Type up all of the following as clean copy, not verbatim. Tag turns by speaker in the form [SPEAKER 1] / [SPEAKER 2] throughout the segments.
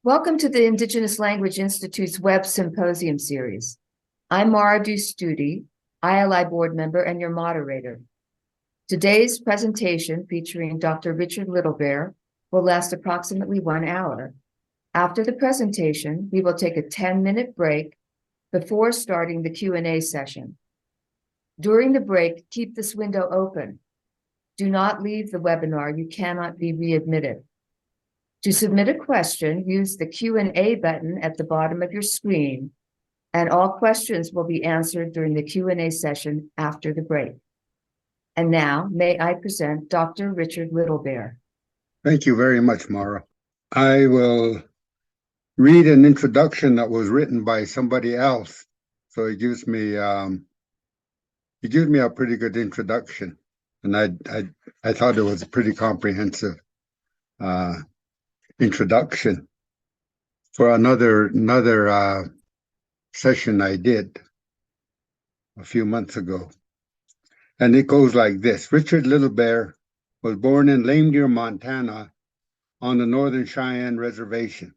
[SPEAKER 1] Welcome to the Indigenous Language Institute's Web Symposium Series. I'm Mara Studi, ILI board member and your moderator. Today's presentation, featuring Dr. Richard Littlebear, will last approximately 1 hour. After the presentation, we will take a 10-minute break before starting the Q&A session. During the break, keep this window open. Do not leave the webinar. You cannot be readmitted. To submit a question, use the Q&A button at the bottom of your screen, and all questions will be answered during the Q&A session after the break. And now, may I present Dr. Richard Littlebear.
[SPEAKER 2] Thank you very much, Mara. I will read an introduction that was written by somebody else, so it gives me a pretty good introduction, and I thought it was a pretty comprehensive introduction for another session I did a few months ago. And it goes like this. Richard Littlebear was born in Littlebear, Montana, on the Northern Cheyenne Reservation.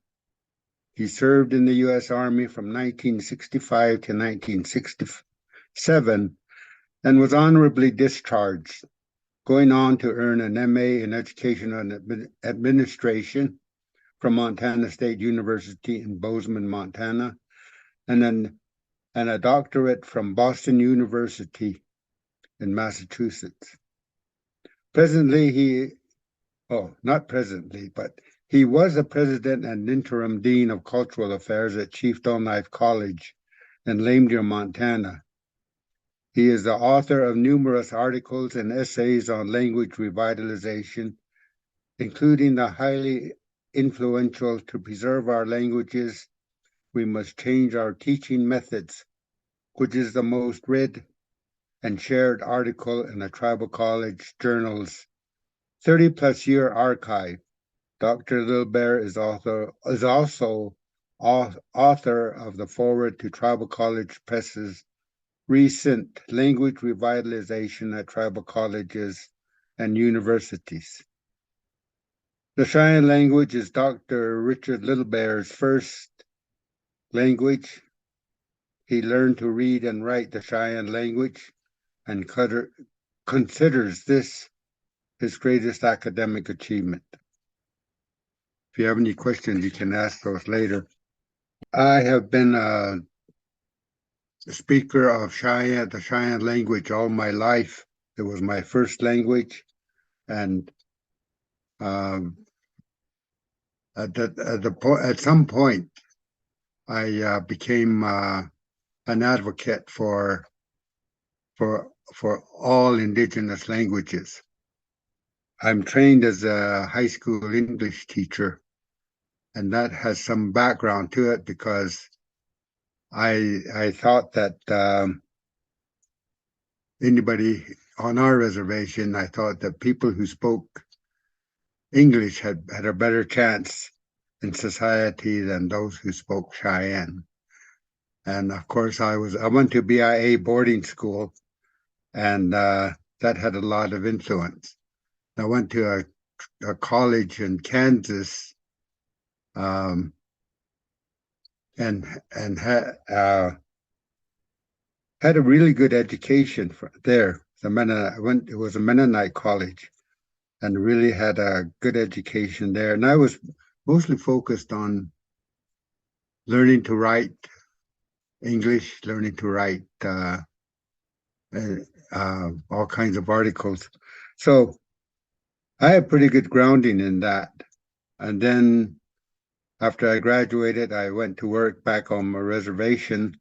[SPEAKER 2] He served in the U.S. Army from 1965 to 1967 and was honorably discharged, going on to earn an MA in Education and Administration from Montana State University in Bozeman, Montana, and a doctorate from Boston University in Massachusetts. He was a president and interim dean of cultural affairs at Chief Knife College in Littlebear, Montana. He is the author of numerous articles and essays on language revitalization, including the highly influential "To Preserve Our Languages, We Must Change Our Teaching Methods," which is the most read and shared article in the Tribal College Journal's 30-plus year archive. Dr. Littlebear is also author of the foreword to Tribal College Press's recent Language Revitalization at Tribal Colleges and Universities. The Cheyenne language is Dr. Richard Littlebear's first language. He learned to read and write the Cheyenne language and considers this his greatest academic achievement. If you have any questions, you can ask those later. I have been a speaker of the Cheyenne language all my life. It was my first language, and at some point, I became an advocate for all Indigenous languages. I'm trained as a high school English teacher, and that has some background to it because I thought that anybody on our reservation, I thought that people who spoke English had a better chance in society than those who spoke Cheyenne. And of course, I went to BIA boarding school, and that had a lot of influence. I went to a college in Kansas, and had a really good education there. It was a Mennonite college, and really had a good education there. And I was mostly focused on learning to write English, learning to write all kinds of articles. So I had pretty good grounding in that. And then after I graduated, I went to work back on my reservation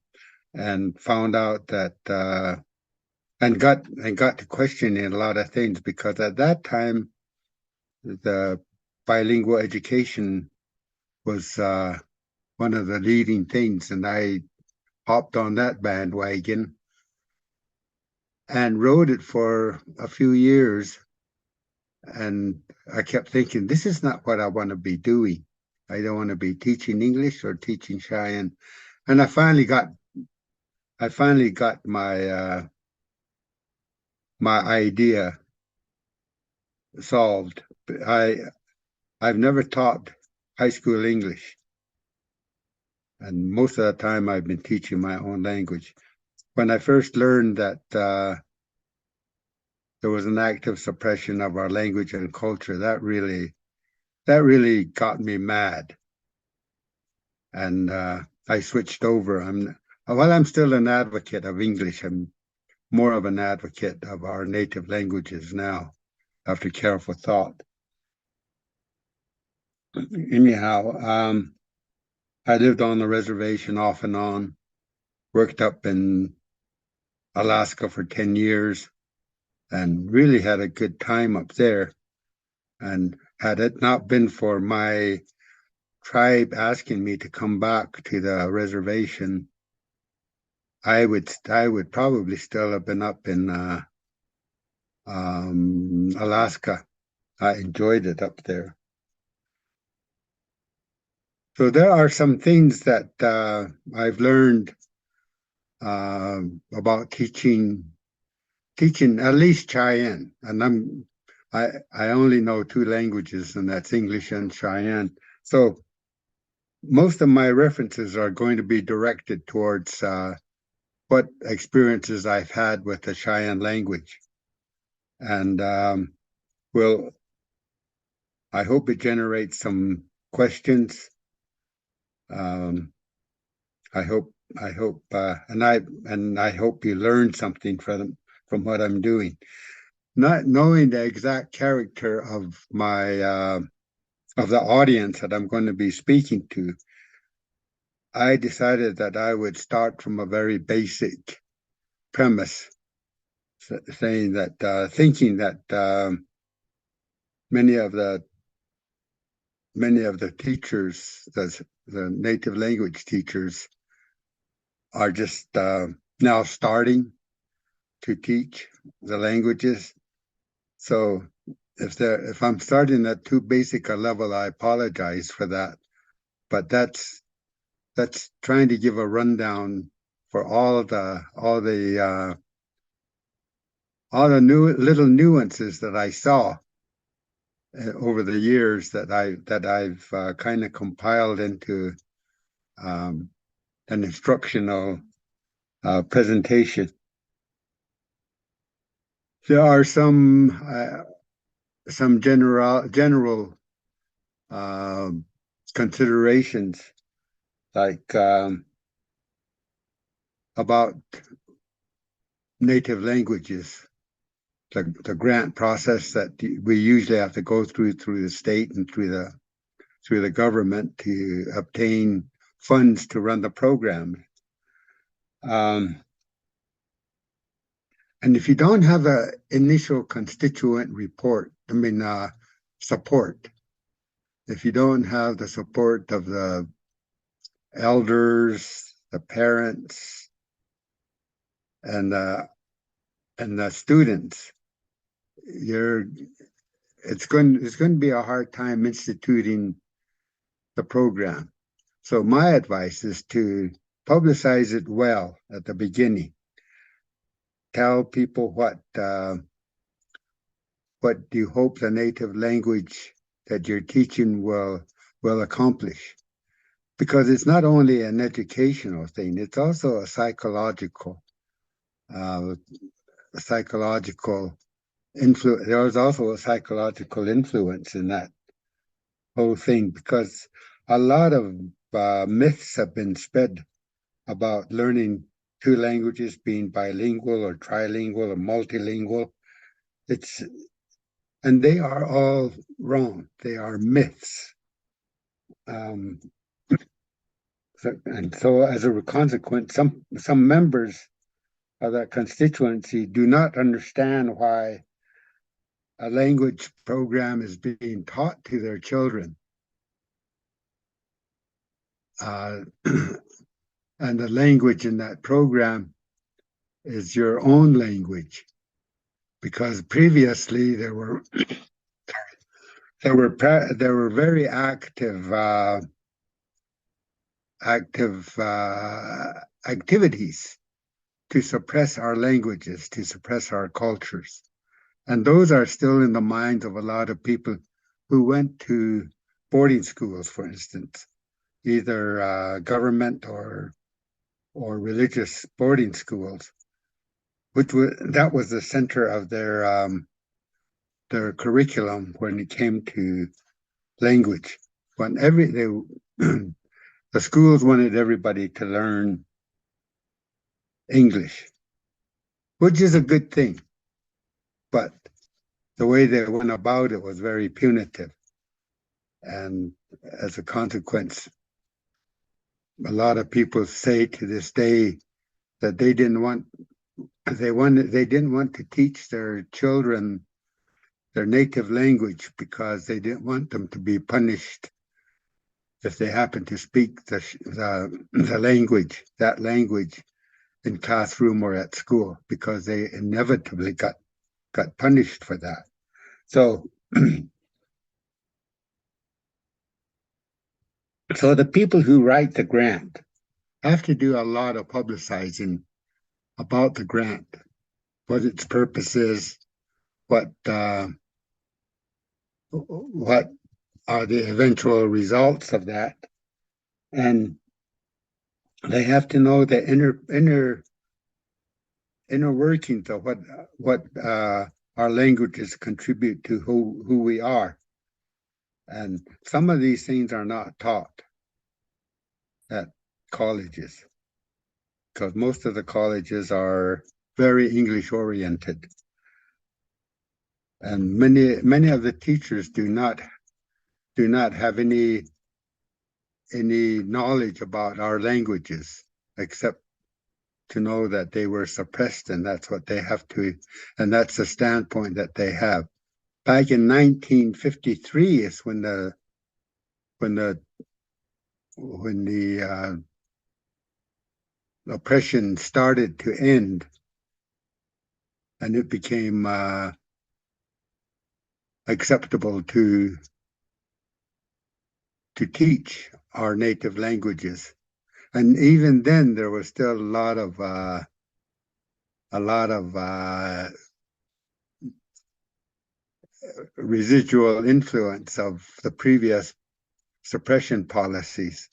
[SPEAKER 2] and found out that and got to questioning a lot of things, because at that time the bilingual education was one of the leading things, and I hopped on that bandwagon and rode it for a few years. And I kept thinking, this is not what I want to be doing. I don't want to be teaching English or teaching Cheyenne. And I finally got my my idea solved. I've never taught high school English. And most of the time I've been teaching my own language. When I first learned that there was an active suppression of our language and culture, that really got me mad. And I switched over. I'm still an advocate of English. I'm more of an advocate of our native languages now, after careful thought. Anyhow, I lived on the reservation off and on, worked up in Alaska for 10 years, and really had a good time up there. And had it not been for my tribe asking me to come back to the reservation, I would probably still have been up in Alaska. I enjoyed it up there. So there are some things that I've learned about teaching at least Cheyenne, and I only know two languages, and that's English and Cheyenne. So most of my references are going to be directed towards what experiences I've had with the Cheyenne language, and I hope it generates some questions. I hope, and I hope you learn something from what I'm doing. Not knowing the exact character of my of the audience that I'm going to be speaking to, I decided that I would start from a very basic premise, saying that thinking that many of the teachers, the native language teachers, are just now starting to teach the languages. So if I'm starting at too basic a level, I apologize for that. But that's trying to give a rundown for all the new little nuances that I saw over the years that I've kind of compiled into an instructional presentation. There are some general considerations, like about native languages, the grant process that we usually have to go through the state and through the government to obtain funds to run the program. And if you don't have an initial constituent support, if you don't have the support of the elders, the parents, and the students, it's going to be a hard time instituting the program. So my advice is to publicize it well at the beginning. Tell people what you hope the native language that you're teaching will accomplish. Because it's not only an educational thing, it's also a psychological influence. There is also a psychological influence in that whole thing, because a lot of myths have been spread about learning two languages, being bilingual or trilingual or multilingual. And they are all wrong. They are myths. So as a consequence, some members of that constituency do not understand why a language program is being taught to their children. And the language in that program is your own language, because previously there were very active activities to suppress our languages, to suppress our cultures. And those are still in the minds of a lot of people who went to boarding schools, for instance. either government or religious boarding schools, that was the center of their curriculum when it came to language. When the schools wanted everybody to learn English, which is a good thing, but the way they went about it was very punitive. And as a consequence, a lot of people say to this day that they didn't want to teach their children their native language because they didn't want them to be punished if they happened to speak the language in classroom or at school, because they inevitably got punished for that. So so the people who write the grant have to do a lot of publicizing about the grant, what its purpose is, what are the eventual results of that, and they have to know the inner workings of what our languages contribute to who we are. And some of these things are not taught at colleges, because most of the colleges are very English oriented. And many of the teachers do not have any knowledge about our languages, except to know that they were suppressed, and that's what they have to, and that's the standpoint that they have. Back in 1953 is when the oppression started to end, and it became acceptable to teach our native languages. And even then, there was still a lot of residual influence of the previous suppression policies.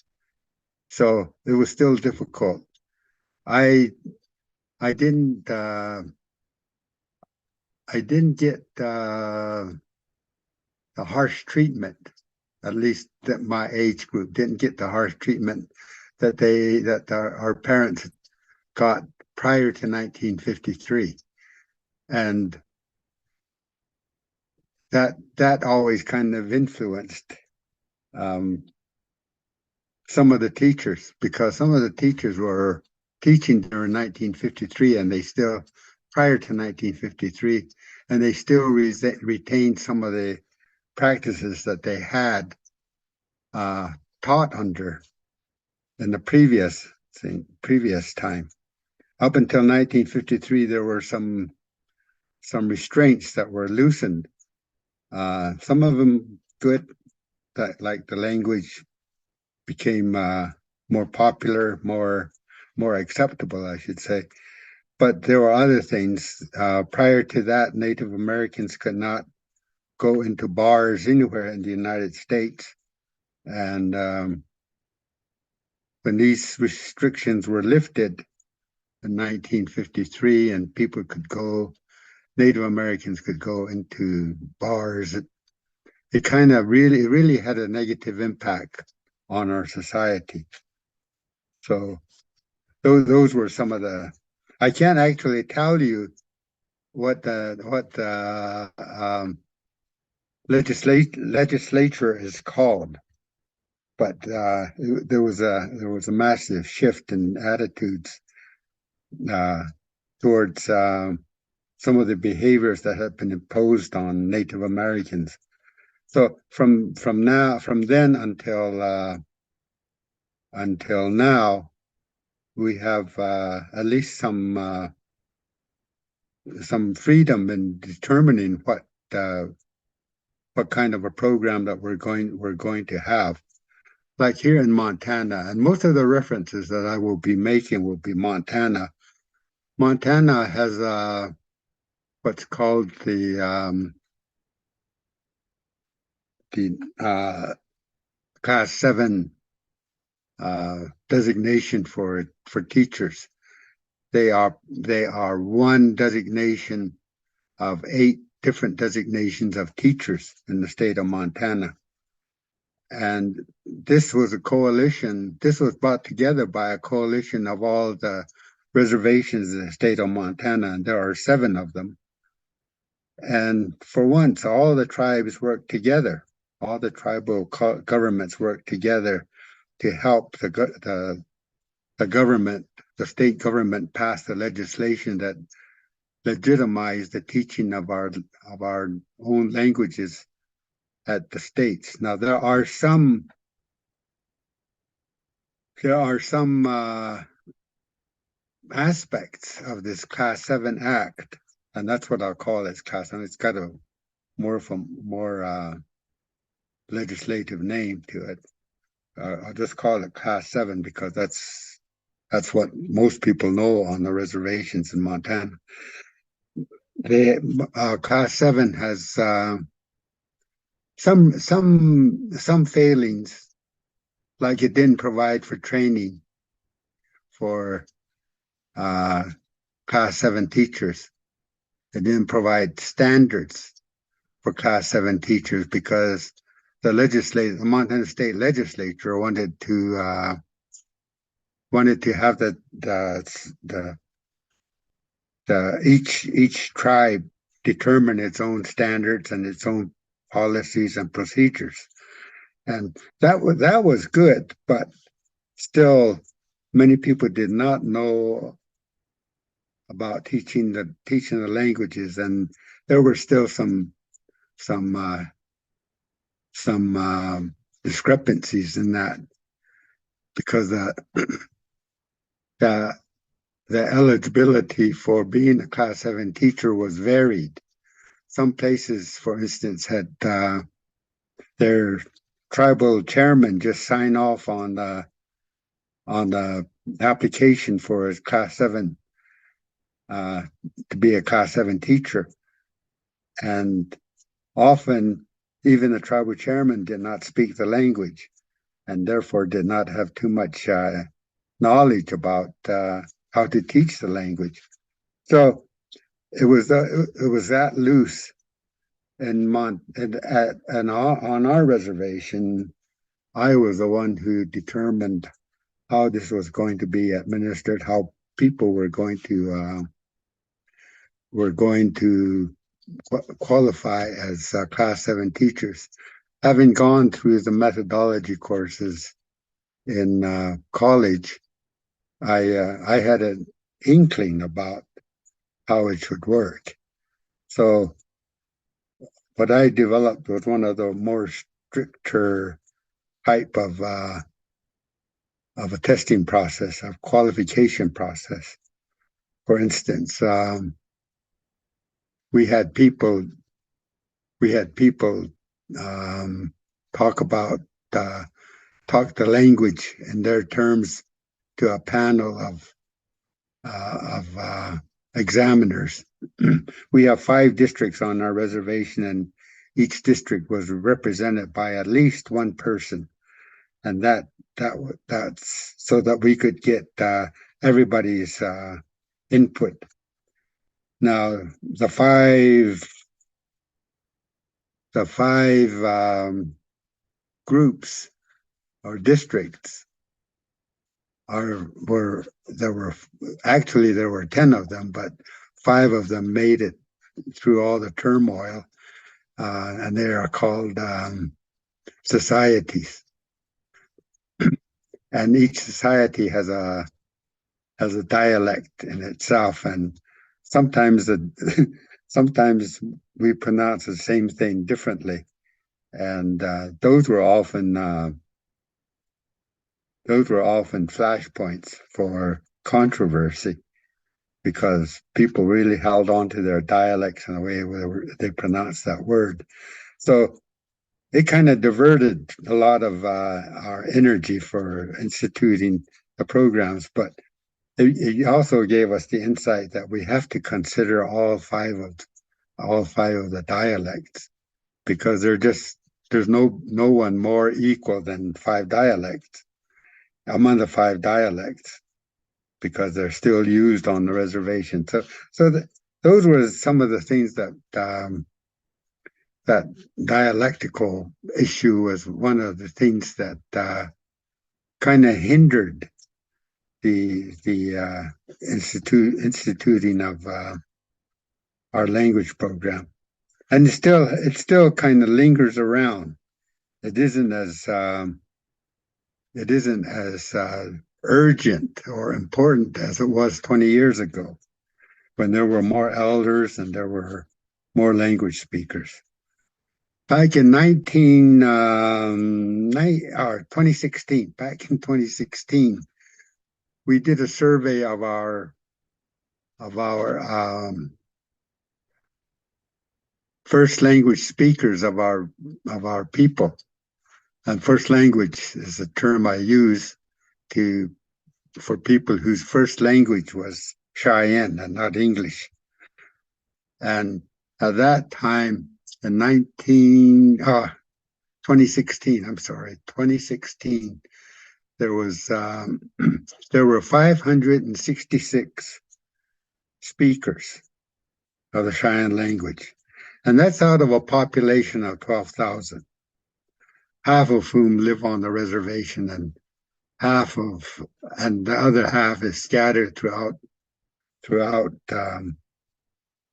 [SPEAKER 2] So it was still difficult. I didn't get the harsh treatment, at least that my age group didn't get the harsh treatment that our parents got prior to 1953. And that always kind of influenced some of the teachers, because some of the teachers were teaching during 1953, and they still, prior to 1953, and they still retained some of the practices that they had taught under in the previous time. Up until 1953, there were some restraints that were loosened. Some of them good, that like the language became more popular, more acceptable, I should say. But there were other things. Prior to that, Native Americans could not go into bars anywhere in the United States. And when these restrictions were lifted in 1953, and people could go, Native Americans could go into bars, it kind of really had a negative impact on our society. So those were some of the. I can't actually tell you what the legislature is called, but there was a massive shift in attitudes towards some of the behaviors that have been imposed on Native Americans. So from then until now, we have at least some freedom in determining what kind of a program that we're going to have. Like here in Montana, and most of the references that I will be making will be Montana. Montana has what's called the Class 7 designation for teachers. They are one designation of 8 different designations of teachers in the state of Montana. And this was a coalition. This was brought together by a coalition of all the reservations in the state of Montana, and there are 7 of them. And for once, all the tribes worked together. All the tribal governments worked together to help the government, the state government, pass the legislation that legitimized the teaching of our own languages at the states. Now there are some aspects of this Class 7 Act, and that's what I'll call it, Class 7. It's got a more legislative name to it. I'll just call it Class 7 because that's what most people know on the reservations in Montana. Class 7 has some failings, like it didn't provide for training for Class 7 teachers. It didn't provide standards for Class 7 teachers because the Montana State Legislature wanted to have each tribe determine its own standards and its own policies and procedures, and that was good, but still, many people did not know about teaching the languages, and there were still some discrepancies in that because the eligibility for being a Class 7 teacher was varied. Some places, for instance, had their tribal chairman just sign off on the application for a Class 7 to be a Class 7 teacher, and often even the tribal chairman did not speak the language and therefore did not have too much knowledge about how to teach the language. So it was that loose and on our reservation. I was the one who determined how this was going to be administered, how people were going to qualify as Class 7 teachers. Having gone through the methodology courses in college, I had an inkling about how it should work. So what I developed was one of the more stricter type of a testing process, a qualification process. For instance, we had people talk the language in their terms to a panel of examiners. We have 5 districts on our reservation, and each district was represented by at least one person, and that's so that we could get everybody's input. Now, the five groups or districts there were 10 of them, but 5 of them made it through all the turmoil, and they are called societies. And each society has a dialect in itself, and sometimes we pronounce the same thing differently, and those were often flashpoints for controversy because people really held on to their dialects in a way where they pronounced that word. So it kind of diverted a lot of our energy for instituting the programs, but it also gave us the insight that we have to consider all five of the dialects, because there's no one more equal than 5 dialects. among the 5 dialects because they're still used on the reservation. So those were some of the things that dialectical issue was one of the things that kind of hindered the instituting of our language program, and it still kind of lingers around. It isn't as urgent or important as it was 20 years ago when there were more elders and there were more language speakers. Back in 2016, we did a survey of our first language speakers of our people. And first language is a term I use for people whose first language was Cheyenne and not English. And at that time, in 2016, there were 566 speakers of the Cheyenne language, and that's out of a population of 12,000, half of whom live on the reservation, and the other half is scattered throughout the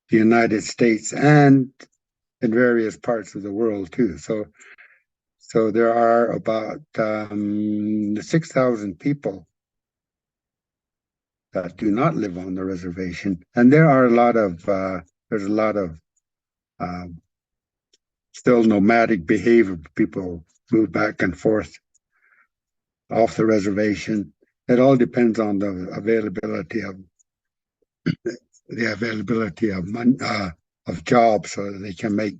[SPEAKER 2] United States and in various parts of the world too. So there are about 6,000 people that do not live on the reservation, and there's a lot of still nomadic behavior. People move back and forth off the reservation. It all depends on the availability of jobs so that they can make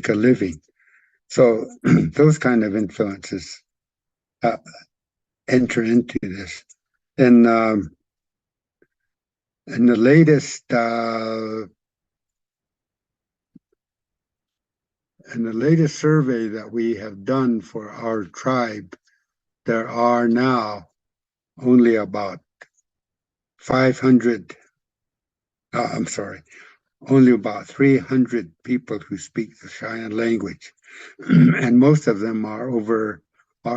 [SPEAKER 2] a living. So those kind of influences enter into this. And in the latest survey that we have done for our tribe, there are now only about 300 people who speak the Cheyenne language. And most of them are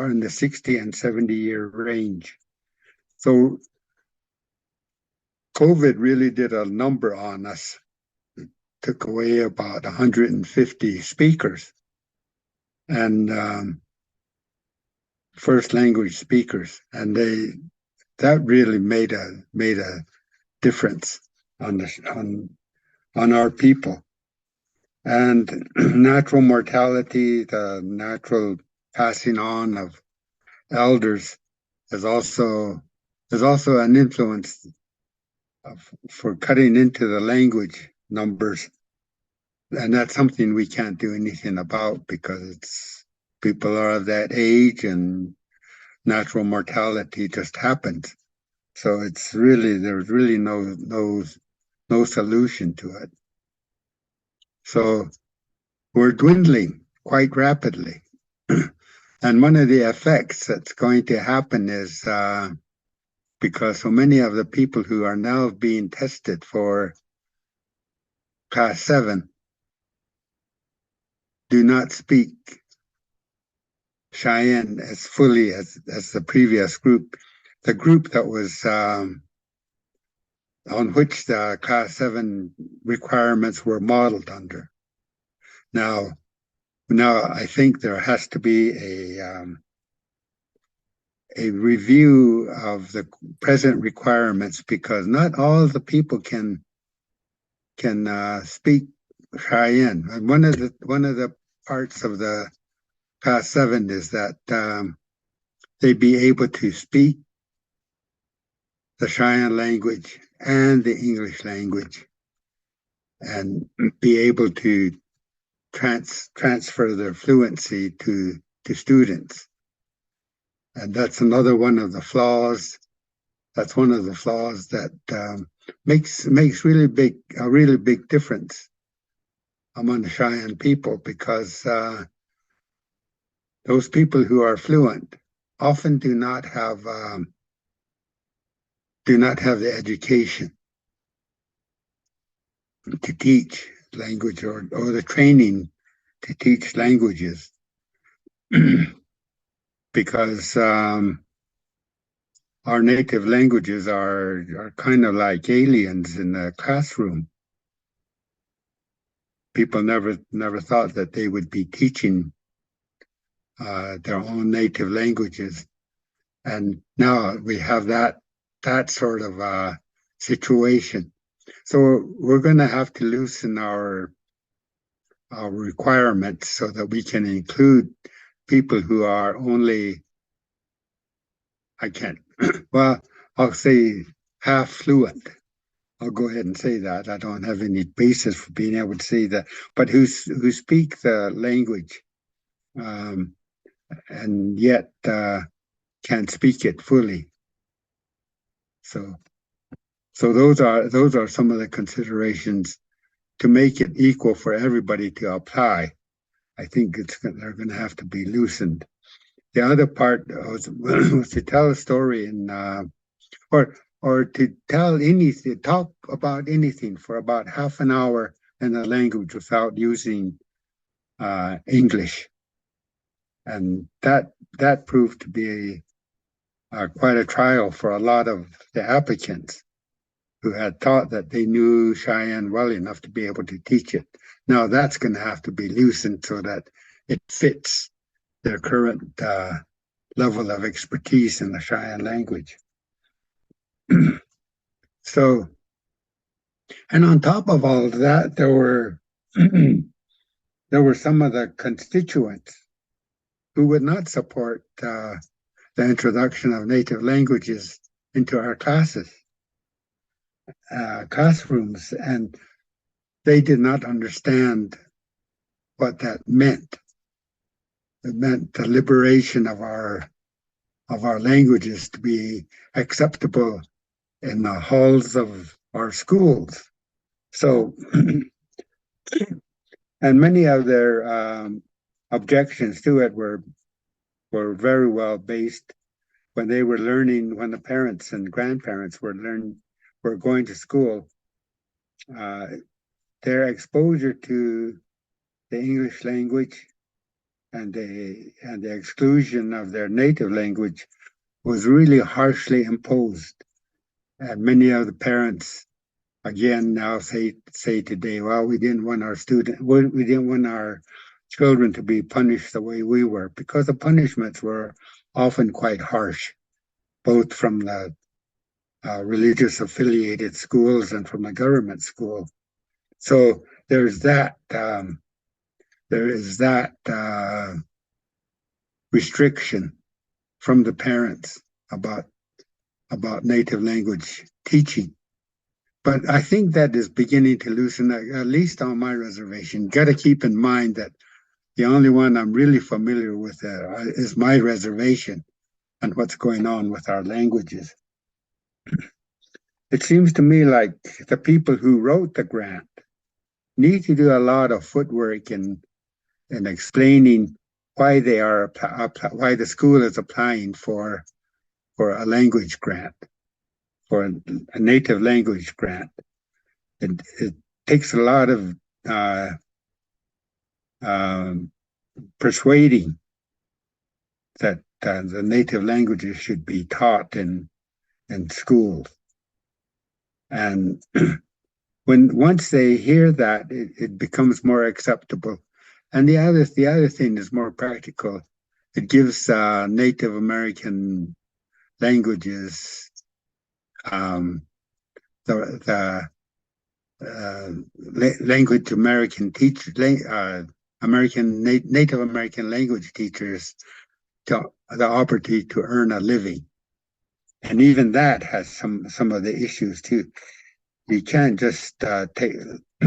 [SPEAKER 2] in the 60 and 70-year range. So COVID really did a number on us. It took away about 150 speakers and first language speakers, and that really made a difference on our people. And natural mortality, the natural passing on of elders, is also an influence for cutting into the language numbers. And that's something we can't do anything about because people are of that age and natural mortality just happens. So there's really no solution to it. So we're dwindling quite rapidly. And one of the effects that's going to happen is because so many of the people who are now being tested for Class 7 do not speak Cheyenne as fully as the previous group. The group that was on which the Class 7 requirements were modeled under. Now I think there has to be a review of the present requirements because not all the people can speak Cheyenne. And one of the parts of the Class 7 is that they be able to speak the Cheyenne language and the English language and be able to transfer their fluency to students. And that's another one of the flaws. That's one of the flaws that makes a really big difference among the Cheyenne people because those people who are fluent often do not have the education to teach language or the training to teach languages because our native languages are kind of like aliens in the classroom. People never thought that they would be teaching their own native languages, and now we have that sort of situation. So we're going to have to loosen our requirements so that we can include people who are only, I can't, well, I'll say half fluent. I'll go ahead and say that. I don't have any basis for being able to say that, but who speak the language um, and yet can't speak it fully. So those are some of the considerations to make it equal for everybody to apply. I think they're going to have to be loosened. The other part was to tell a story in or to tell anything, talk about anything for about half an hour in a language without using English, and that proved to be quite a trial for a lot of the applicants who had thought that they knew Cheyenne well enough to be able to teach it. Now that's going to have to be loosened so that it fits their current level of expertise in the Cheyenne language. So, and on top of all of that, there were there were some of the constituents who would not support the introduction of native languages into our classrooms, and they did not understand what that meant. It meant the liberation of our languages to be acceptable in the halls of our schools. So, and many of their objections to it were very well based when they were learning, when the parents and grandparents were going to school. Their exposure to the English language and the exclusion of their native language was really harshly imposed. And many of the parents, again, now say today, well, we didn't want our children to be punished the way we were, because the punishments were often quite harsh, both from the religious affiliated schools and from the government school. So there is that restriction from the parents about native language teaching. But I think that is beginning to loosen, at least on my reservation. Got to keep in mind that the only one I'm really familiar with is my reservation and what's going on with our languages. It seems to me like the people who wrote the grant need to do a lot of footwork in explaining why why the school is applying for a language grant, for a native language grant. It takes a lot of persuading that the native languages should be taught in schools. And once they hear that, it becomes more acceptable. And the other thing is more practical. It gives Native American languages the language American teachers, Native American language teachers, the opportunity to earn a living. And even that has some of the issues too. You can't just take,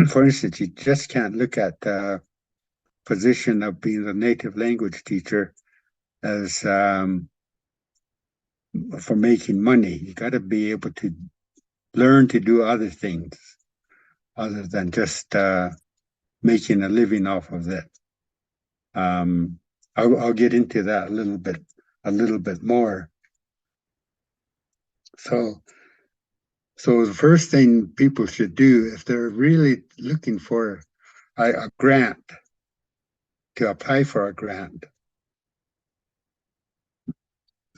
[SPEAKER 2] for instance, you just can't look at the position of being a native language teacher as for making money. You got to be able to learn to do other things other than just making a living off of it. I'll get into that a little bit a little bit more. So the first thing people should do if they're really looking for a grant, to apply for a grant,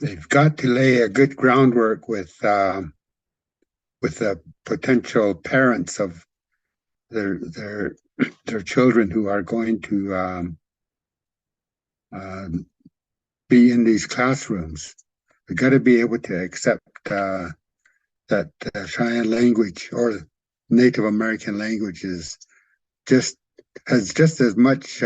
[SPEAKER 2] they've got to lay a good groundwork with the potential parents of their children who are going to be in these classrooms. We've got to be able to accept that Cheyenne language or Native American languages has just as much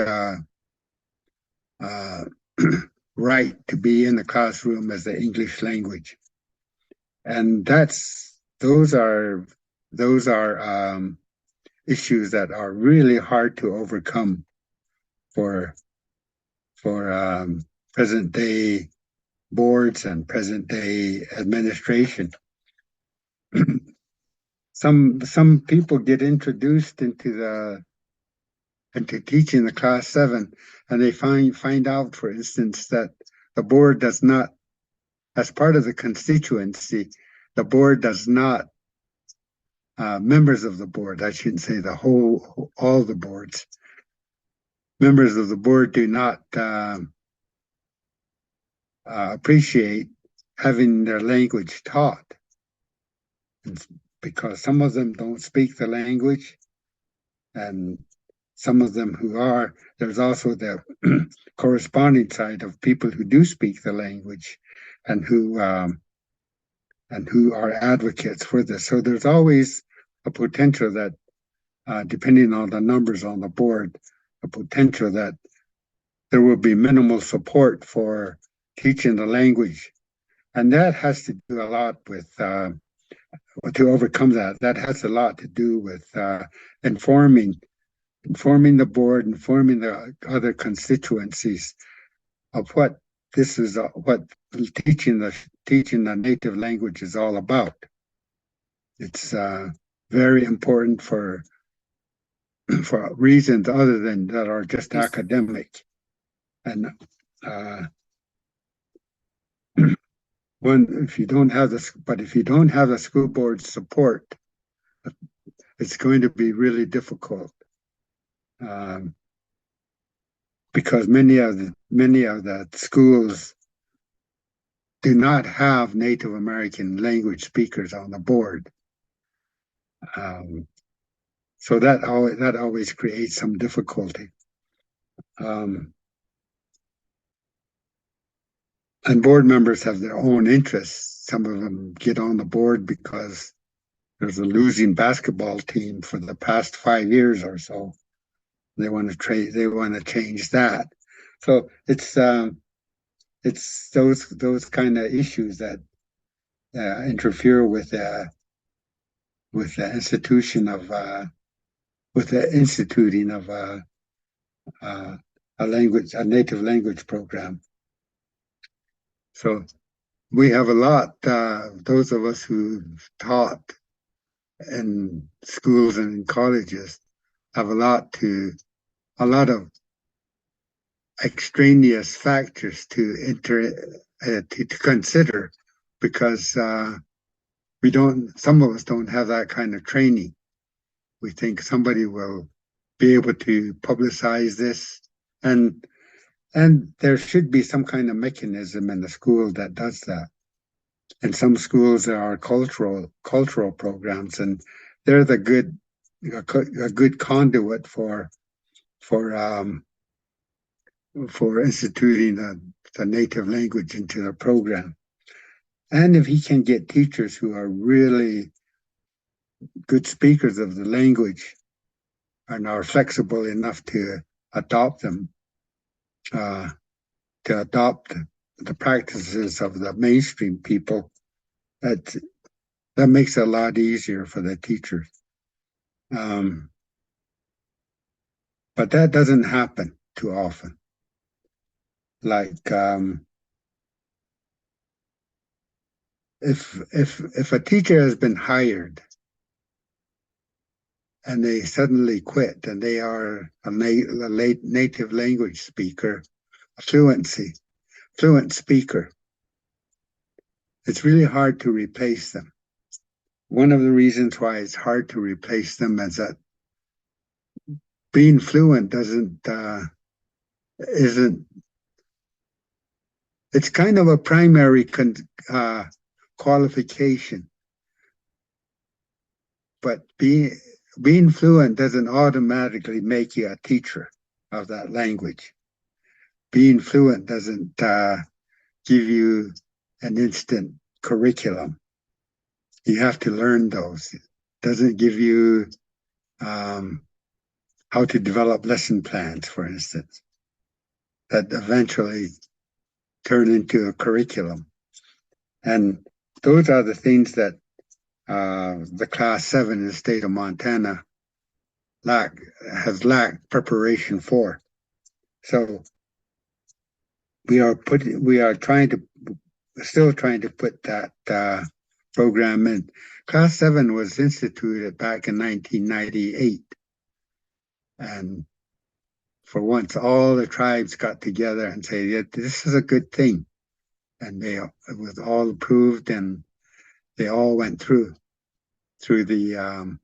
[SPEAKER 2] right to be in the classroom as the English language, and those are issues that are really hard to overcome for present day boards and present day administration. Some people get introduced into teaching the class 7, and they find out, for instance, that the board does not, as part of the constituency, the board does not, members of the board, I shouldn't say all the boards, members of the board do not appreciate having their language taught. It's because some of them don't speak the language, and some of them who are, there's also the corresponding side of people who do speak the language and who are advocates for this. So there's always a potential that, depending on the numbers on the board, a potential that there will be minimal support for teaching the language. And that has to do a lot with, to overcome that, that has a lot to do with informing the board, informing the other constituencies of what this is, what teaching the native language is all about. It's very important for reasons other than that are just academic. And if you don't have the school board support, it's going to be really difficult. Because many of the schools do not have Native American language speakers on the board. So that always creates some difficulty. And board members have their own interests. Some of them get on the board because there's a losing basketball team for the past 5 years or so. They want to change that. So it's those kind of issues that interfere with the instituting of a native language program. So we have a lot, those of us who've taught in schools and in colleges have a lot of extraneous factors to consider, because some of us don't have that kind of training. We think somebody will be able to publicize this, and there should be some kind of mechanism in the school that does that. In some schools there are cultural programs, and they're a good conduit for instituting the native language into the program. And if he can get teachers who are really good speakers of the language and are flexible enough to adopt them, to adopt the practices of the mainstream people, that makes it a lot easier for the teachers. But that doesn't happen too often. Like if a teacher has been hired and they suddenly quit and they are a native language speaker, a fluent speaker, it's really hard to replace them. One of the reasons why it's hard to replace them is that being fluent isn't, it's kind of a primary qualification, but being fluent doesn't automatically make you a teacher of that language. Being fluent doesn't give you an instant curriculum. You have to learn those. It doesn't give you how to develop lesson plans, for instance, that eventually turn into a curriculum. And those are the things that the Class 7 in the state of Montana has lacked preparation for. So we are still trying to put that program in. Class 7 was instituted back in 1998. And for once, all the tribes got together and said, yeah, this is a good thing. And it was all approved, and they all went through the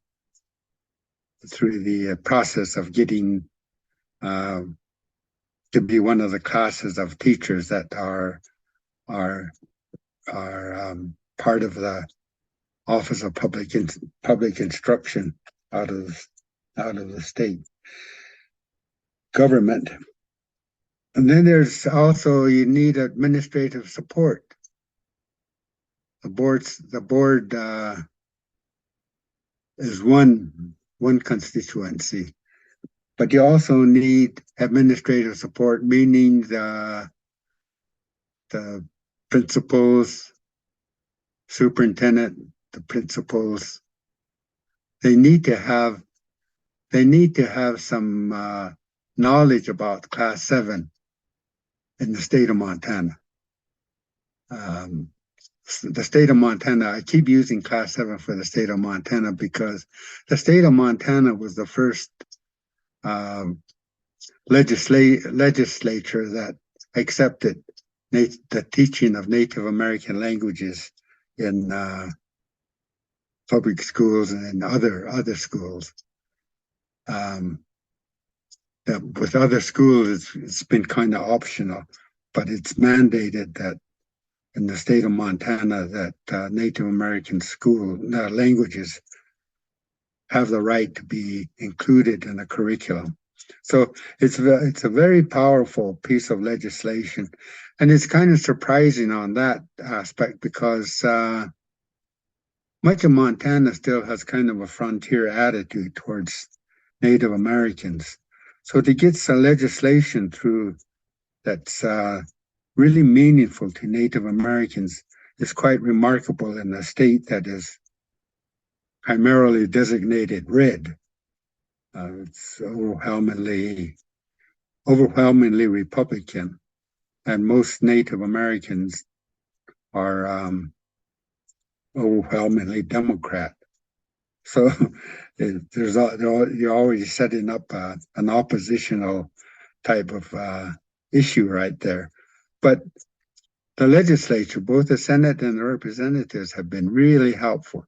[SPEAKER 2] process of getting to be one of the classes of teachers that are part of the Office of Public Instruction out of the state government. And then there's also, you need administrative support. The board is one constituency, but you also need administrative support, meaning the principals, superintendent, the principals. They need to have some knowledge about Class 7 in the state of Montana. The state of Montana, I keep using Class 7 for the state of Montana because the state of Montana was the first legislature that accepted the teaching of Native American languages in public schools and in other schools. With other schools, it's been kind of optional, but it's mandated that in the state of Montana that Native American school languages have the right to be included in the curriculum. So it's a very powerful piece of legislation, and it's kind of surprising on that aspect because much of Montana still has kind of a frontier attitude towards Native Americans. So to get some legislation through that's really meaningful to Native Americans is quite remarkable in a state that is primarily designated red. It's overwhelmingly Republican, and most Native Americans are overwhelmingly Democrat. So you're already setting up an oppositional type of issue right there. But the legislature, both the Senate and the representatives, have been really helpful.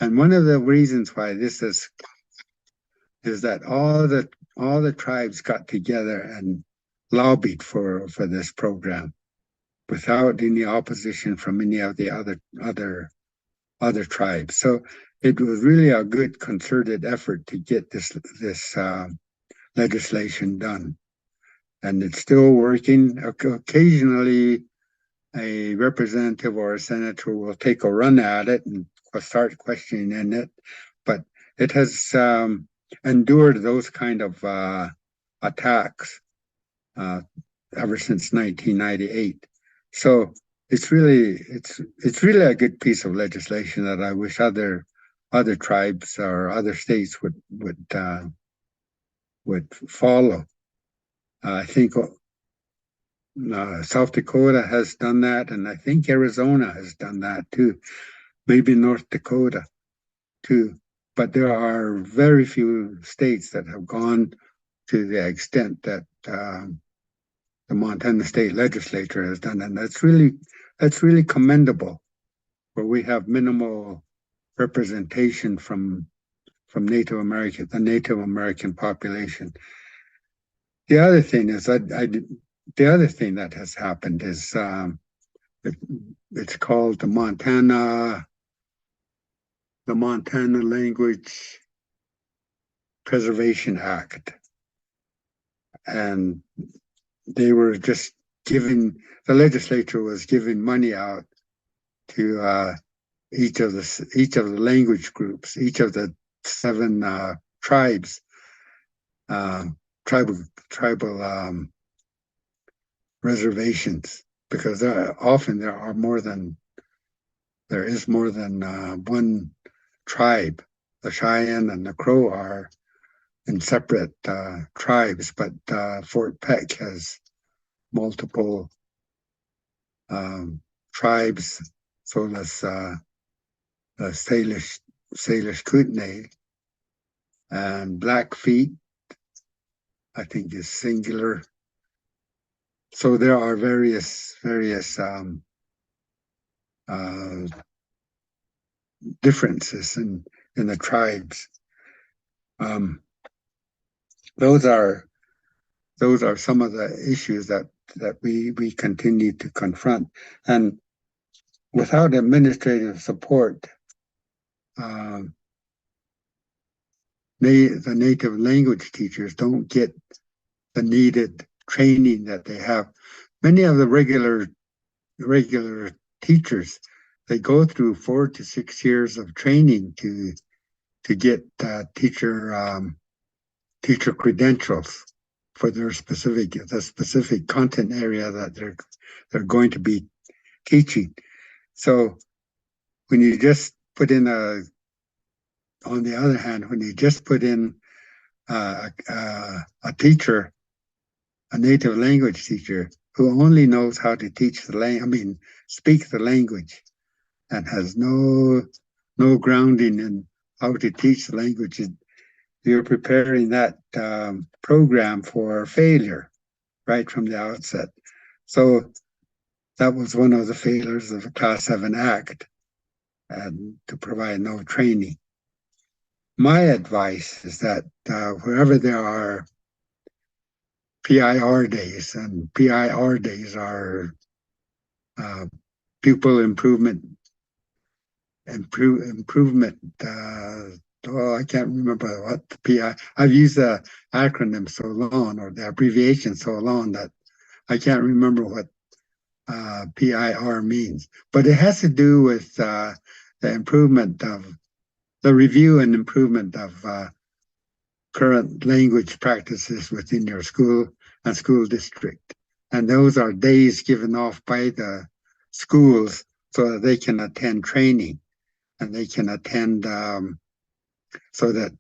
[SPEAKER 2] And one of the reasons why this is that all the tribes got together and lobbied for this program without any opposition from any of the other tribes. So it was really a good concerted effort to get this legislation done. And it's still working. Occasionally, a representative or a senator will take a run at it and start questioning it, but it has endured those kind of attacks ever since 1998. So it's really a good piece of legislation that I wish other tribes or other states would follow. I think South Dakota has done that, and I think Arizona has done that too. Maybe North Dakota too. But there are very few states that have gone to the extent that the Montana State Legislature has done, and that's really commendable. where we have minimal representation from Native American, the Native American population. The other thing is the other thing that has happened is it's called the Montana Language Preservation Act, and they were just giving, the legislature was giving money out to each of the language groups, each of the 7 tribes, tribal reservations, because often there is more than one tribe. The Cheyenne and the Crow are in separate tribes, but Fort Peck has multiple tribes. So does the Salish Kootenai, and Blackfeet, I think, is singular. So there are various differences in the tribes. Those are some of the issues that we continue to confront, and without administrative support, the native language teachers don't get the needed training that they have. Many of the regular teachers, they go through 4 to 6 years of training to get teacher credentials for the specific content area that they're going to be teaching. So when you just put in on the other hand, when you just put in a teacher, a native language teacher who only knows how to teach speak the language, and has no grounding in how to teach the language, you're preparing that program for failure right from the outset. So that was one of the failures of the Class 7 Act, and to provide no training. My advice is that wherever there are PIR days, and PIR days are pupil improvement. I can't remember what the PI. I've used the acronym so long, or the abbreviation so long, that I can't remember what PIR means. But it has to do with the improvement of the review and improvement of current language practices within your school and school district. And those are days given off by the schools so that they can attend training, and they can attend so that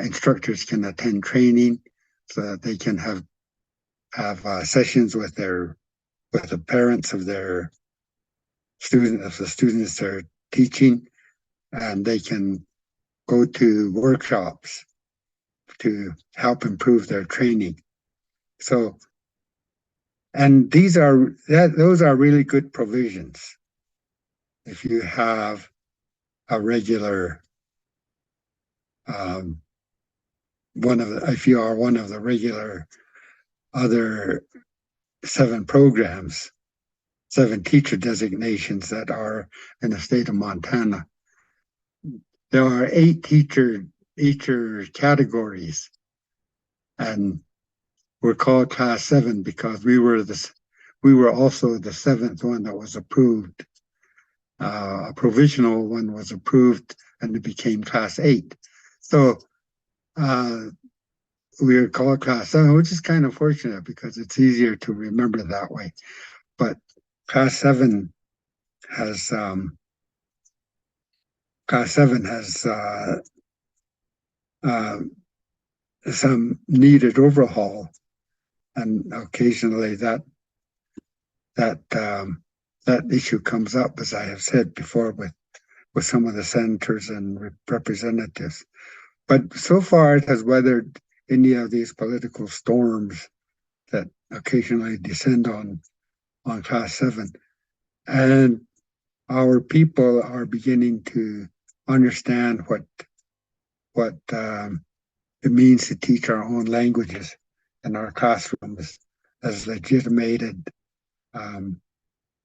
[SPEAKER 2] instructors can attend training, so that they can have sessions with the parents of their students they're teaching, and they can go to workshops to help improve their training. So, and those are really good provisions. If you have a regular if you are one of the regular other 7 programs, 7 teacher designations that are in the state of Montana, there are 8 teacher categories, and we're called Class 7 because we were also the 7th one that was approved. A provisional one was approved, and it became Class 8. So we are called Class 7, which is kind of fortunate because it's easier to remember that way. But Class 7 has some needed overhaul, and occasionally that issue comes up, as I have said before, with some of the senators and representatives. But so far it has weathered any of these political storms that occasionally descend on Class 7. And our people are beginning to understand what it means to teach our own languages in our classrooms as legitimated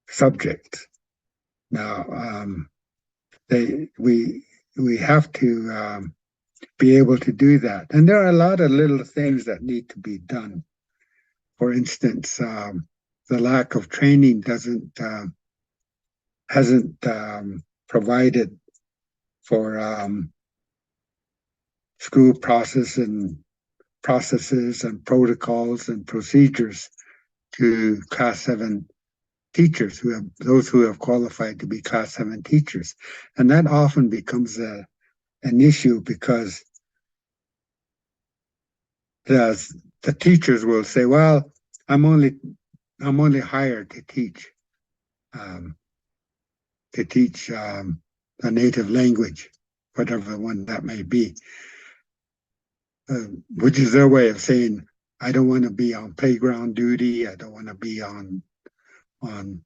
[SPEAKER 2] subjects. Now, we have to be able to do that, and there are a lot of little things that need to be done. For instance, the lack of training hasn't provided for school processes and protocols and procedures to Class 7 teachers those who have qualified to be Class 7 teachers, and that often becomes an issue because the teachers will say, "Well, I'm only hired to teach um, a native language, whatever one that may be," which is their way of saying, "I don't want to be on playground duty. I don't want to be on um,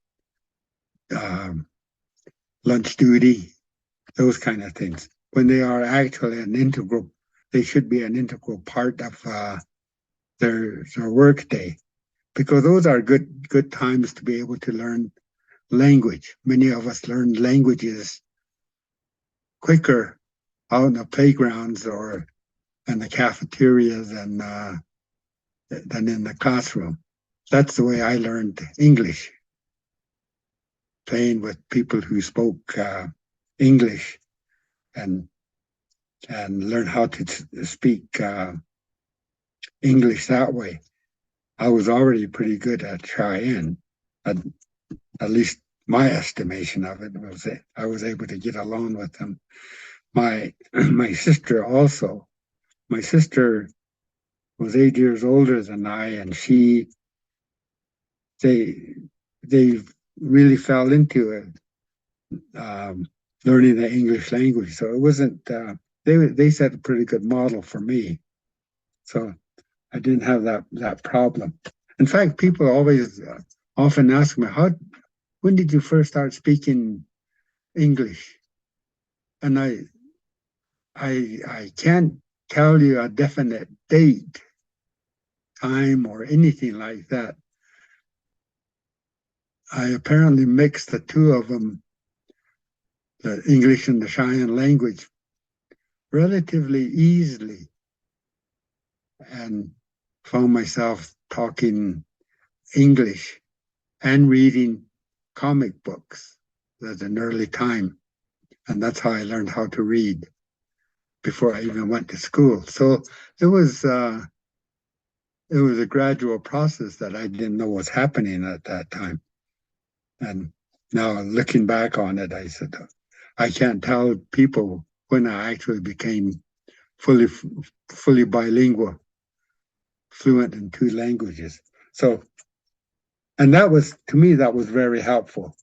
[SPEAKER 2] lunch duty, those kind of things." When they are actually they should be an integral part of their work day, because those are good times to be able to learn language. Many of us learn languages quicker out in the playgrounds or in the cafeterias than in the classroom. That's the way I learned English, playing with people who spoke English and learn how to speak English that way. I was already pretty good at Cheyenne. At least my estimation of it was that I was able to get along with them. My sister also. My sister was 8 years older than I, and they really fell into it, learning the English language. So it wasn't. They set a pretty good model for me. So I didn't have that problem. In fact, people always often ask me, when did you first start speaking English? And I can't tell you a definite date, time, or anything like that. I apparently mixed the two of them, the English and the Cheyenne language, relatively easily, and found myself talking English and reading comic books at an early time. And that's how I learned how to read before I even went to school. So it was a gradual process that I didn't know was happening at that time. And now looking back on it, I said, I can't tell people when I actually became fully bilingual, fluent in two languages. So, and that was, to me, that was very helpful.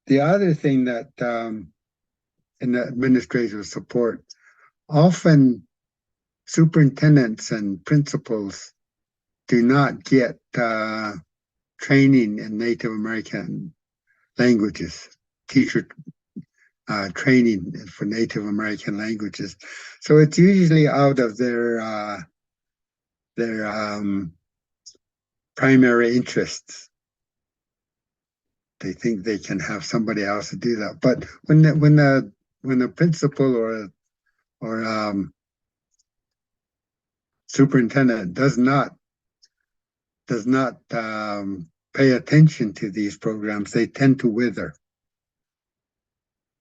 [SPEAKER 2] The other thing that in the administrative support, often superintendents and principals do not get training in Native American languages, teacher training for Native American languages. So it's usually out of their primary interests. They think they can have somebody else to do that. But when the principal or superintendent does not pay attention to these programs, they tend to wither.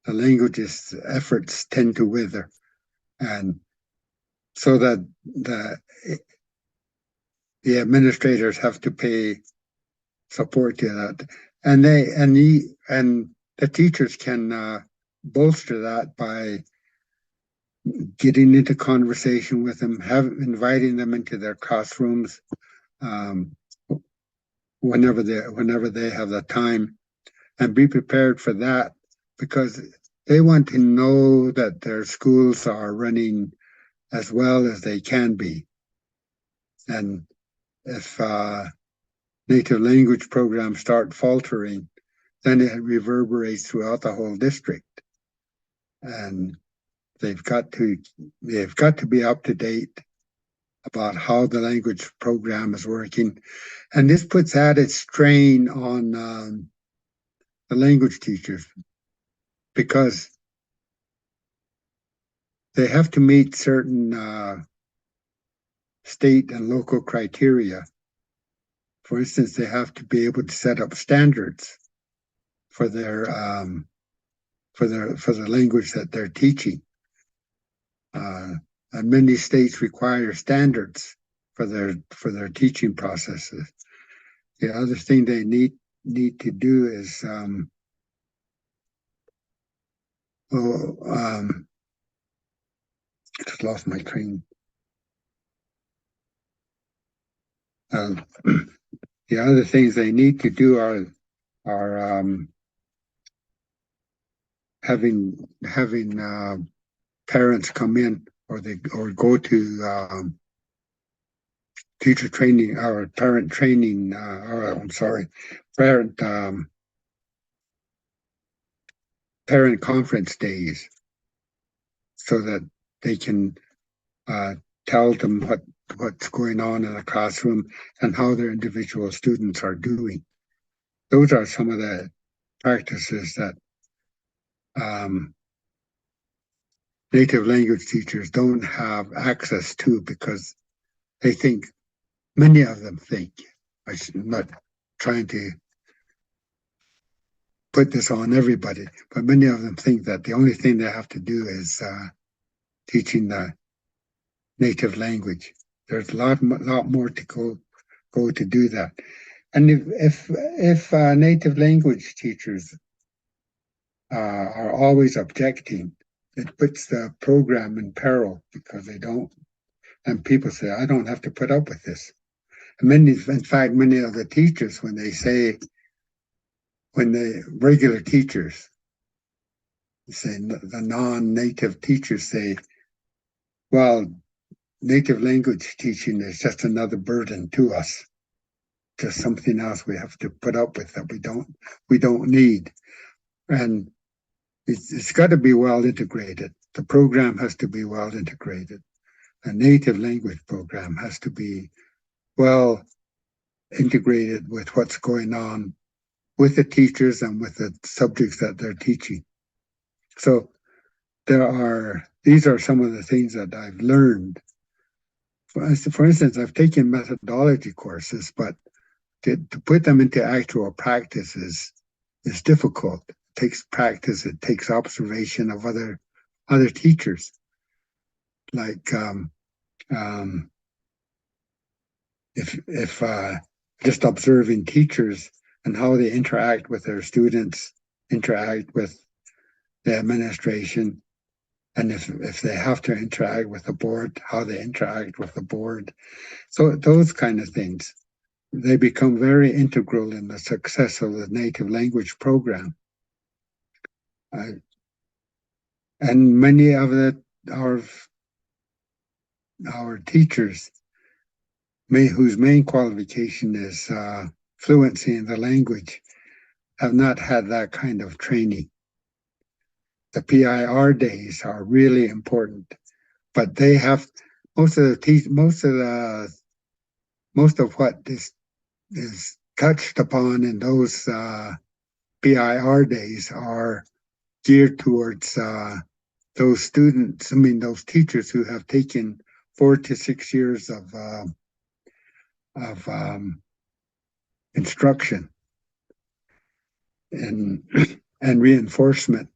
[SPEAKER 2] The languages efforts tend to wither, and so that the administrators have to pay support to that, and the teachers can bolster that by getting into conversation with them, inviting them into their classrooms whenever they have the time, and be prepared for that, because they want to know that their schools are running as well as they can be. And if native language programs start faltering, then it reverberates throughout the whole district. And they've got to be up to date about how the language program is working. And this puts added strain on the language teachers because they have to meet certain state and local criteria. For instance, they have to be able to set up standards for their for the language that they're teaching. And many states require standards for their teaching processes. The other thing they need to do is just lost my train. The other things they need to do are having parents come in or go to teacher training or parent training parent conference days so that they can tell them what's going on in the classroom and how their individual students are doing. Those are some of the practices that native language teachers don't have access to because many of them think, I'm not trying to put this on everybody, but many of them think that the only thing they have to do is teaching the native language. There's a lot more to go to do that. And if native language teachers are always objecting, it puts the program in peril because they don't. And people say, I don't have to put up with this. And many of the teachers, when the regular teachers say, the non-native teachers say, well, native language teaching is just another burden to us, just something else we have to put up with that we don't need. And it's got to be well integrated. The program has to be well integrated. A native language program has to be well integrated with what's going on with the teachers and with the subjects that they're teaching. So these are some of the things that I've learned. For instance, I've taken methodology courses, but to put them into actual practice is difficult. It takes practice. It takes observation of other teachers, like if just observing teachers and how they interact with their students, interact with the administration, and if they have to interact with the board, how they interact with the board. So those kind of things, they become very integral in the success of the native language program. And many of our teachers, whose main qualification is fluency in the language, have not had that kind of training. The PIR days are really important, but they have most of what is touched upon in those PIR days are geared towards those teachers who have taken 4 to 6 years of instruction and reinforcement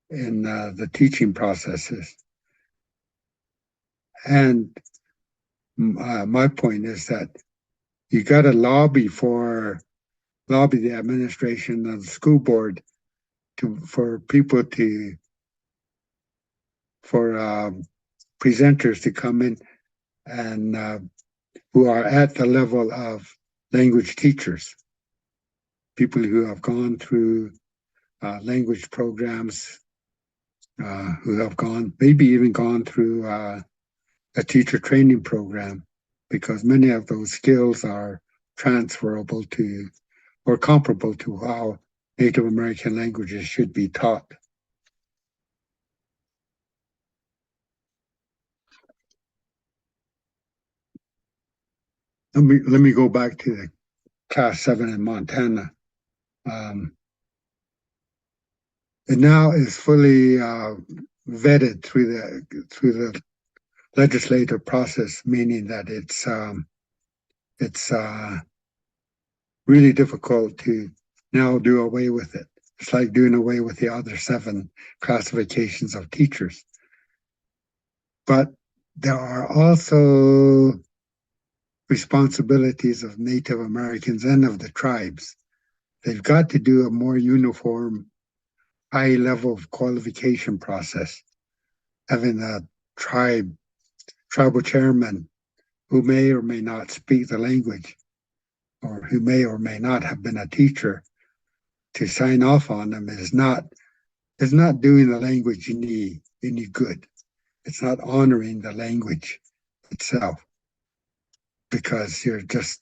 [SPEAKER 2] in the teaching processes. And my point is that you got to lobby the administration of the school board for presenters to come in and who are at the level of language teachers, people who have gone through language programs, who have maybe even gone through a teacher training program, because many of those skills are transferable to or comparable to how Native American languages should be taught. Let me go back to the Class 7 in Montana. It now is fully vetted through the legislative process, meaning that it's really difficult to now do away with it. It's like doing away with the other 7 classifications of teachers. But there are also responsibilities of Native Americans and of the tribes. They've got to do a more uniform, high level of qualification process, having a tribal chairman who may or may not speak the language, or who may or may not have been a teacher, to sign off on them is not doing the language any good. It's not honoring the language itself, because you're just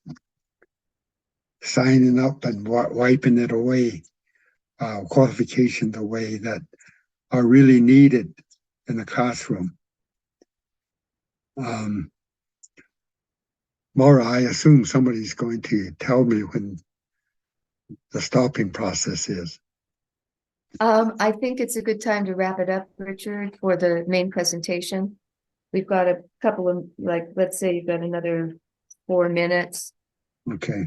[SPEAKER 2] signing up and wiping it away, qualifications away that are really needed in the classroom. Maura, I assume somebody's going to tell me when the stopping process is.
[SPEAKER 1] I think it's a good time to wrap it up, Richard, for the main presentation. We've got a couple of, like, let's say you've got another 4 minutes.
[SPEAKER 2] Okay.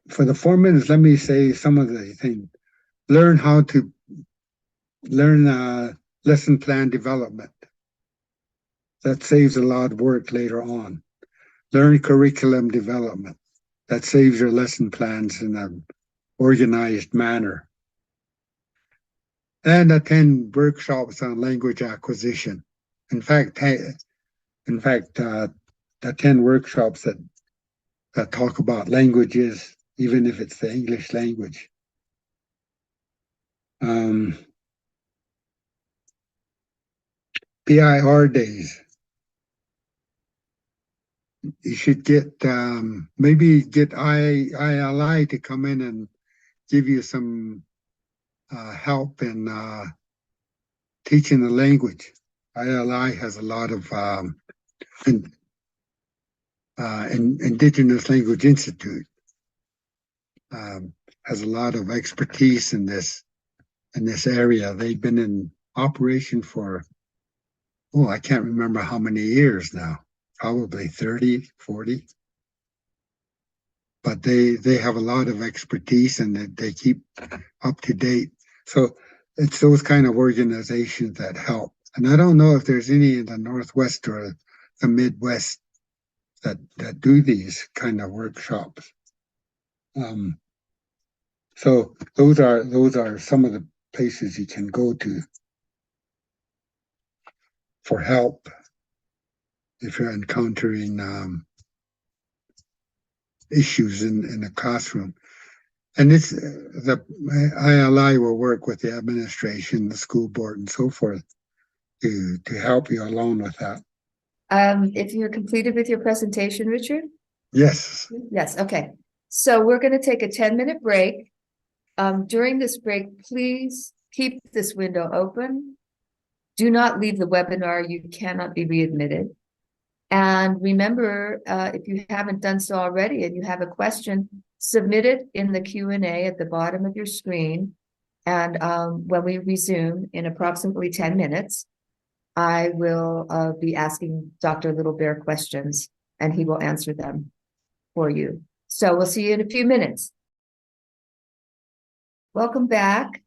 [SPEAKER 2] For the 4 minutes, let me say some of the things. Learn how to learn lesson plan development. That saves a lot of work later on. Learn curriculum development. That saves your lesson plans in an organized manner. And attend workshops on language acquisition. In fact, attend workshops that talk about languages, even if it's the English language. PIR days. You should get maybe get ILI to come in and give you some help in teaching the language. ILI has a lot of Indigenous Language Institute has a lot of expertise in this area. They've been in operation for, I can't remember how many years now, probably 30, 40. But they have a lot of expertise, and they keep up to date. So it's those kind of organizations that help. And I don't know if there's any in the Northwest or the Midwest that do these kind of workshops. So those are some of the places you can go to for help if you're encountering issues in the classroom. And it's the ILI will work with the administration, the school board, and so forth to help you along with that.
[SPEAKER 1] If you're completed with your presentation, Richard?
[SPEAKER 2] Yes.
[SPEAKER 1] Yes, okay. So we're going to take a 10-minute break. During this break, please keep this window open. Do not leave the webinar. You cannot be readmitted. And remember, if you haven't done so already and you have a question, submit it in the Q&A at the bottom of your screen. And when we resume in approximately 10 minutes, I will be asking Dr. Littlebear questions, and he will answer them for you. So we'll see you in a few minutes. Welcome back.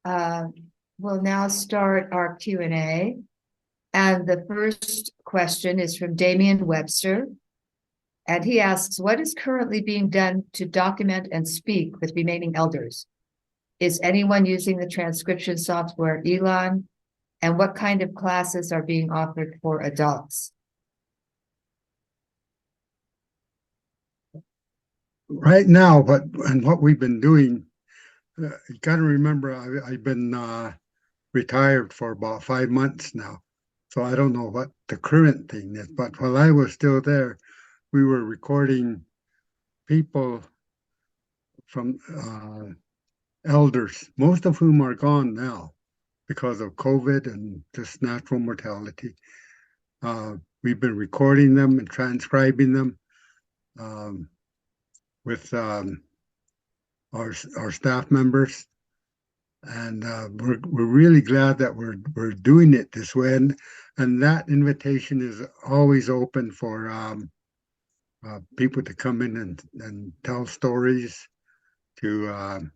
[SPEAKER 1] We'll now start our Q&A. And the first question is from Damian Webster. And he asks, what is currently being done to document and speak with remaining elders? Is anyone using the transcription software Elon? And what kind of classes are being offered for adults?
[SPEAKER 2] Right now, what we've been doing, you got to remember, I've been retired for about 5 months now. So I don't know what the current thing is, but while I was still there, we were recording people elders, most of whom are gone now because of COVID and just natural mortality. We've been recording them and transcribing them with our staff members, and we're really glad that we're doing it this way. And that invitation is always open for people to come in and tell stories to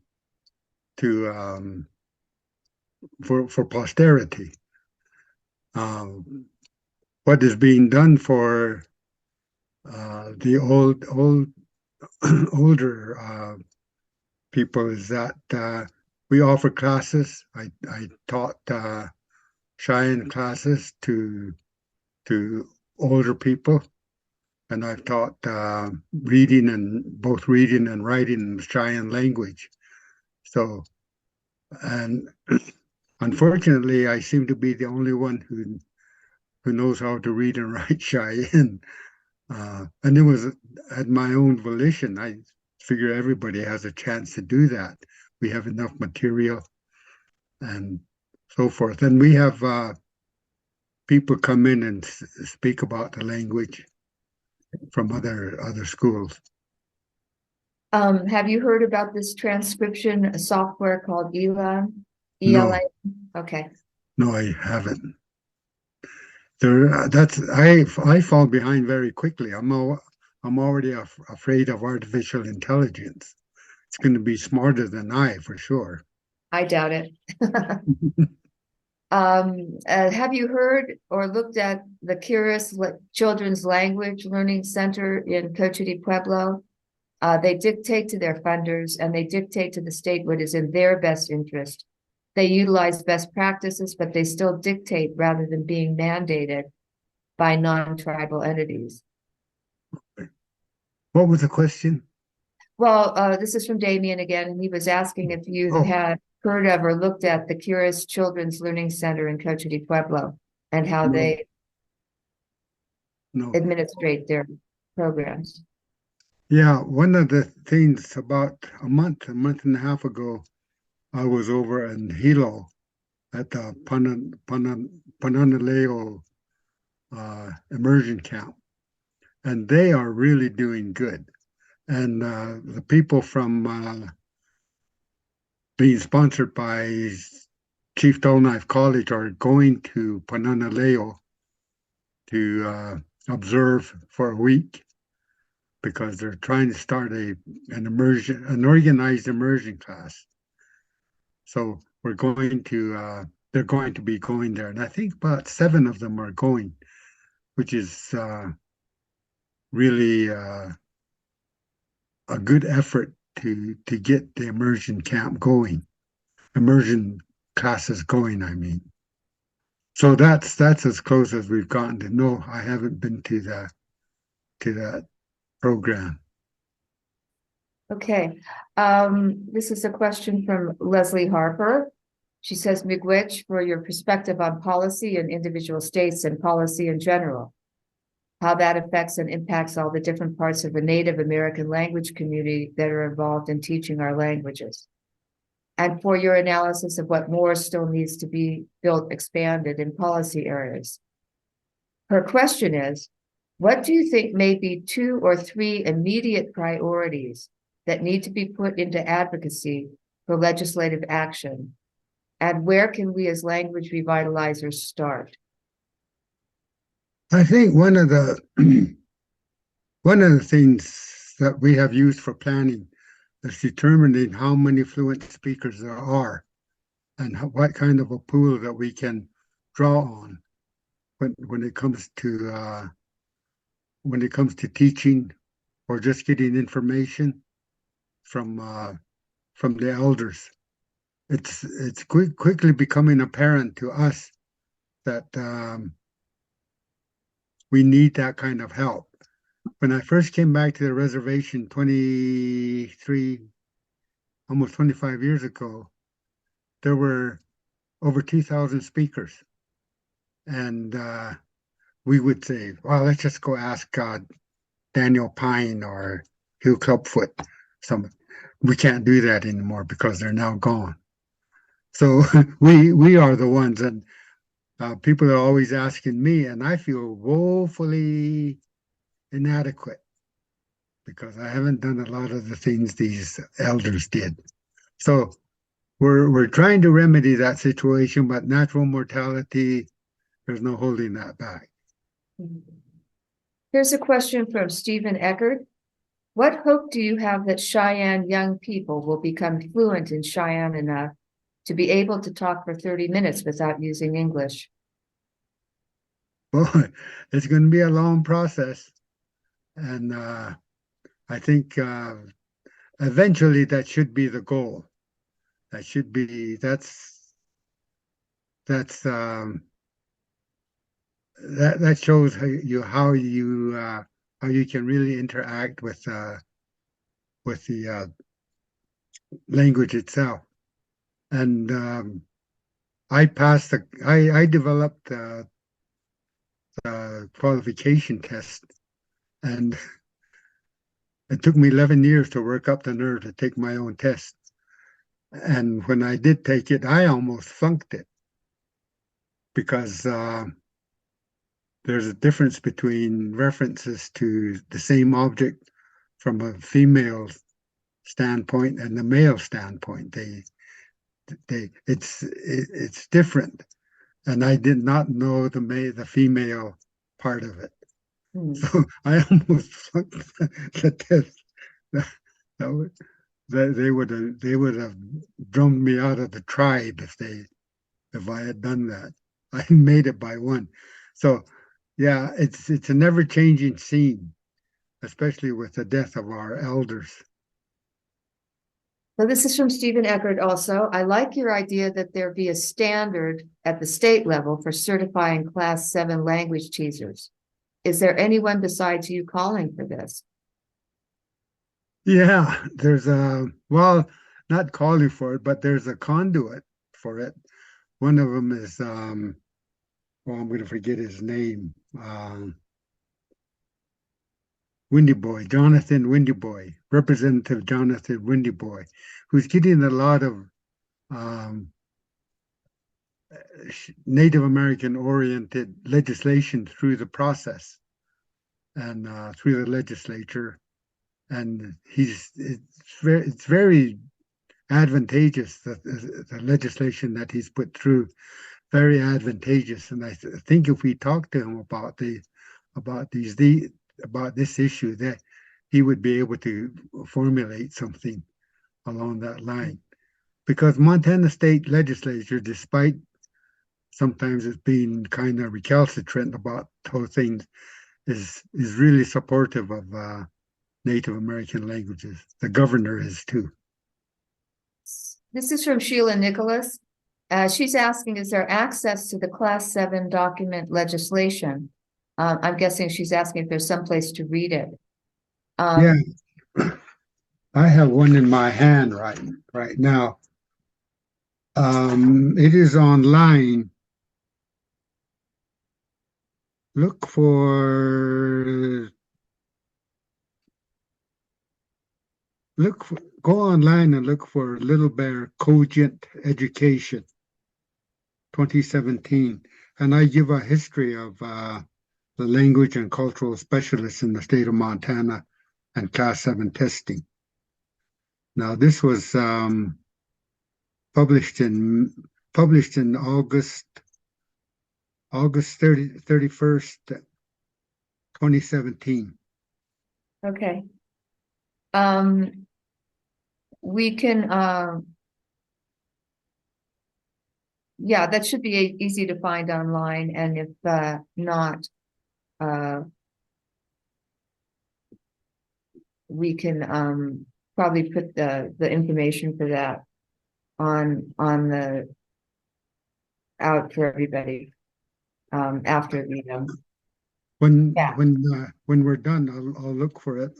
[SPEAKER 2] for posterity. What is being done for the older people is that we offer classes. I taught Cheyenne classes to older people, and I've taught both reading and writing in the Cheyenne language. So, and unfortunately, I seem to be the only one who knows how to read and write Cheyenne. And it was at my own volition. I figure everybody has a chance to do that. We have enough material and so forth. And we have people come in and speak about the language from other schools.
[SPEAKER 1] Have you heard about this transcription software called ELAN?
[SPEAKER 2] No.
[SPEAKER 1] ELA? Okay.
[SPEAKER 2] No, I haven't. I fall behind very quickly. I'm already afraid of artificial intelligence. It's going to be smarter than I, for sure.
[SPEAKER 1] I doubt it. Have you heard or looked at the Curious Children's Language Learning Center in Coche de Pueblo? They dictate to their funders and they dictate to the state what is in their best interest. They utilize best practices, but they still dictate rather than being mandated by non-tribal entities.
[SPEAKER 2] What was the question?
[SPEAKER 1] Well, this is from Damien again, and he was asking if you had heard of or looked at the Curious Children's Learning Center in Coche de Pueblo and how they administrate their programs.
[SPEAKER 2] Yeah, one of the things about a month and a half ago, I was over in Hilo at the Pananaleo immersion camp, and they are really doing good. And the people from being sponsored by Chief Dullknife College are going to Pananaleo to observe for a week because they're trying to start an organized immersion class. So they're going to be going there, and I think about 7 of them are going, which is really a good effort to get the immersion classes going, I mean. So that's as close as we've gotten to. No, I haven't been to that program.
[SPEAKER 1] Okay. This is a question from Leslie Harper. She says, Miigwech, for your perspective on policy in individual states and policy in general, how that affects and impacts all the different parts of the Native American language community that are involved in teaching our languages. And for your analysis of what more still needs to be built, expanded in policy areas. Her question is, what do you think may be 2 or 3 immediate priorities that need to be put into advocacy for legislative action? And where can we as language revitalizers start?
[SPEAKER 2] I think one of the things that we have used for planning is determining how many fluent speakers there are and what kind of a pool that we can draw on when it comes to teaching or just getting information from the elders. It's quickly becoming apparent to us that we need that kind of help. When I first came back to the reservation almost 25 years ago, there were over 2,000 speakers. And we would say, well, let's just go ask Daniel Pine or Hugh Clubfoot. we can't do that anymore because they're now gone. So we are the ones that people are always asking me, and I feel woefully inadequate because I haven't done a lot of the things these elders did. So we're trying to remedy that situation, but natural mortality, there's no holding that back.
[SPEAKER 1] Here's a question from Stephen Eckert. What hope do you have that Cheyenne young people will become fluent in Cheyenne enough to be able to talk for 30 minutes without using English?
[SPEAKER 2] Well, it's going to be a long process. And I think eventually that should be the goal. That should be, that's that shows how you can really interact with the language itself. And I developed the qualification test, and it took me 11 years to work up the nerve to take my own test. And when I did take it, I almost flunked it because there's a difference between references to the same object from a female standpoint and the male standpoint. It's different, and I did not know the female part of it, so I almost flunked the test. That would, they would have drummed me out of the tribe if I had done that. I made it by one. So yeah, it's a never changing scene, especially with the death of our elders.
[SPEAKER 1] So this is from Stephen Eckert also. I like your idea that there be a standard at the state level for certifying Class 7 language teachers. Is there anyone besides you calling for this?
[SPEAKER 2] Yeah, there's well, not calling for it, but there's a conduit for it. One of them is well, I'm going to forget his name. Windyboy, Jonathan Windyboy, Representative Jonathan Windyboy, who's getting a lot of Native American oriented legislation through the process and through the legislature. And it's very advantageous that the legislation that he's put through, very advantageous. And I think if we talk to him about this issue, that he would be able to formulate something along that line. Because Montana State Legislature, despite sometimes it's being kind of recalcitrant about those things, is really supportive of Native American languages. The governor is too.
[SPEAKER 1] This is from Sheila Nicholas. She's asking, is there access to the Class 7 document legislation? I'm guessing she's asking if there's some place to read it.
[SPEAKER 2] Yeah, I have one in my hand right now. It is online. Look for go online and look for Littlebear Cogent Education 2017, and I give a history of the language and cultural specialists in the state of Montana and Class 7 testing. Now, this was published in August 31st, 2017.
[SPEAKER 1] Okay. We can yeah, that should be easy to find online, and if not, we can probably put the information for that on the out for everybody after the
[SPEAKER 2] When
[SPEAKER 1] yeah.
[SPEAKER 2] when we're done, I'll look for it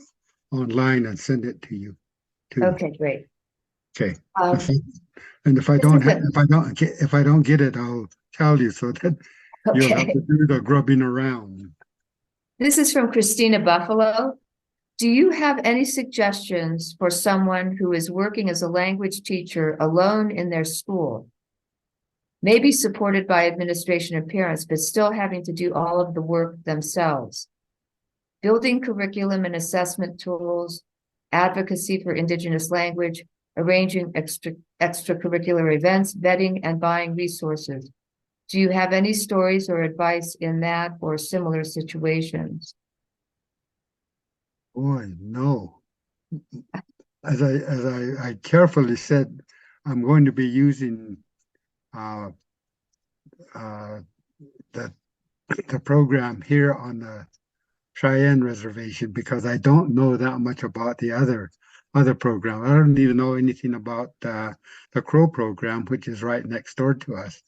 [SPEAKER 2] online and send it to you too.
[SPEAKER 1] Okay, great.
[SPEAKER 2] Okay.
[SPEAKER 1] And
[SPEAKER 2] if I don't get it, I'll tell you so that you'll have to do the grubbing around.
[SPEAKER 1] This is from Christina Buffalo. Do you have any suggestions for someone who is working as a language teacher alone in their school? Maybe supported by administration and parents, but still having to do all of the work themselves. Building curriculum and assessment tools, advocacy for Indigenous language, arranging extracurricular events, vetting and buying resources. Do you have any stories or advice in that or similar situations?
[SPEAKER 2] Boy, no. As I carefully said, I'm going to be using uh, uh, the the program here on the Cheyenne Reservation because I don't know that much about the other program. I don't even know anything about the Crow program, which is right next door to us.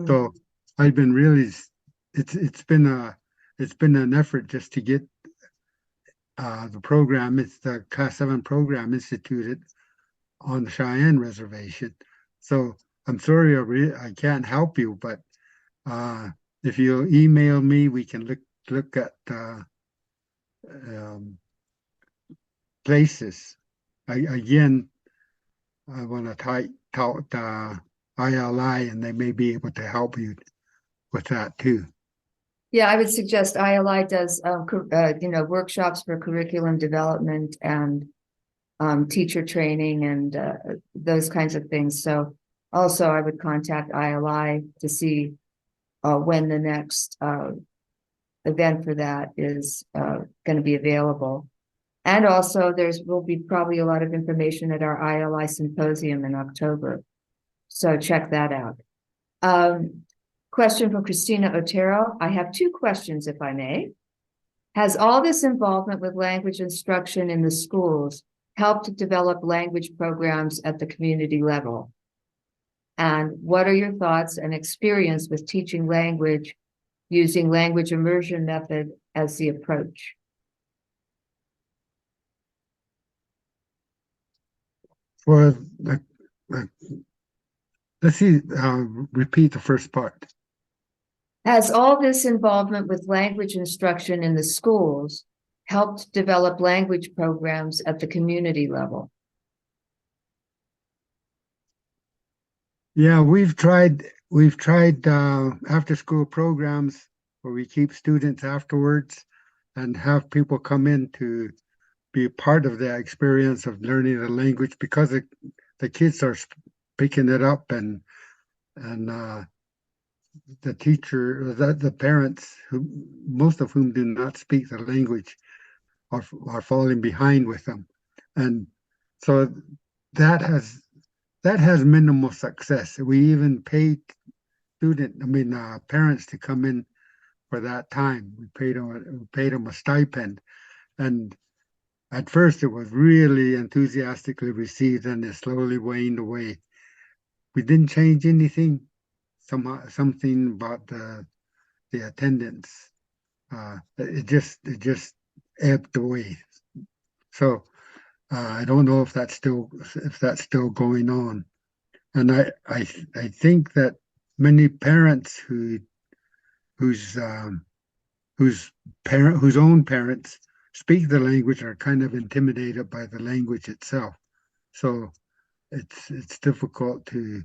[SPEAKER 2] So I've been really it's been an effort just to get the program. It's the Class 7 program instituted on the Cheyenne Reservation. So I'm sorry I can't help you, but uh, if you email me, we can look at um, places. Again, I want to tout ILI, and they may be able to help you with that too.
[SPEAKER 1] Yeah, I would suggest ILI does, workshops for curriculum development and teacher training and those kinds of things. So also I would contact ILI to see when the next event for that is going to be available. And also will be probably a lot of information at our ILI symposium in October. So check that out. Question from Christina Otero. I have two questions, if I may. Has all this involvement with language instruction in the schools helped develop language programs at the community level? And what are your thoughts and experience with teaching language using language immersion method as the approach?
[SPEAKER 2] For let's see, repeat the first part.
[SPEAKER 1] Has all this involvement with language instruction in the schools helped develop language programs at the community level?
[SPEAKER 2] Yeah, we've tried after school programs where we keep students afterwards and have people come in to be part of the experience of learning the language because the kids are picking it up and the teacher, the parents, who most of whom do not speak the language, are falling behind with them, and so that has that has minimal success. We even paid parents to come in for that time. We paid them a stipend, and at first it was really enthusiastically received, and it slowly waned away. We didn't change anything. Something about the attendance. It just ebbed away. So I don't know if that's still going on. And I think that many parents whose whose own parents speak the language are kind of intimidated by the language itself. So it's difficult to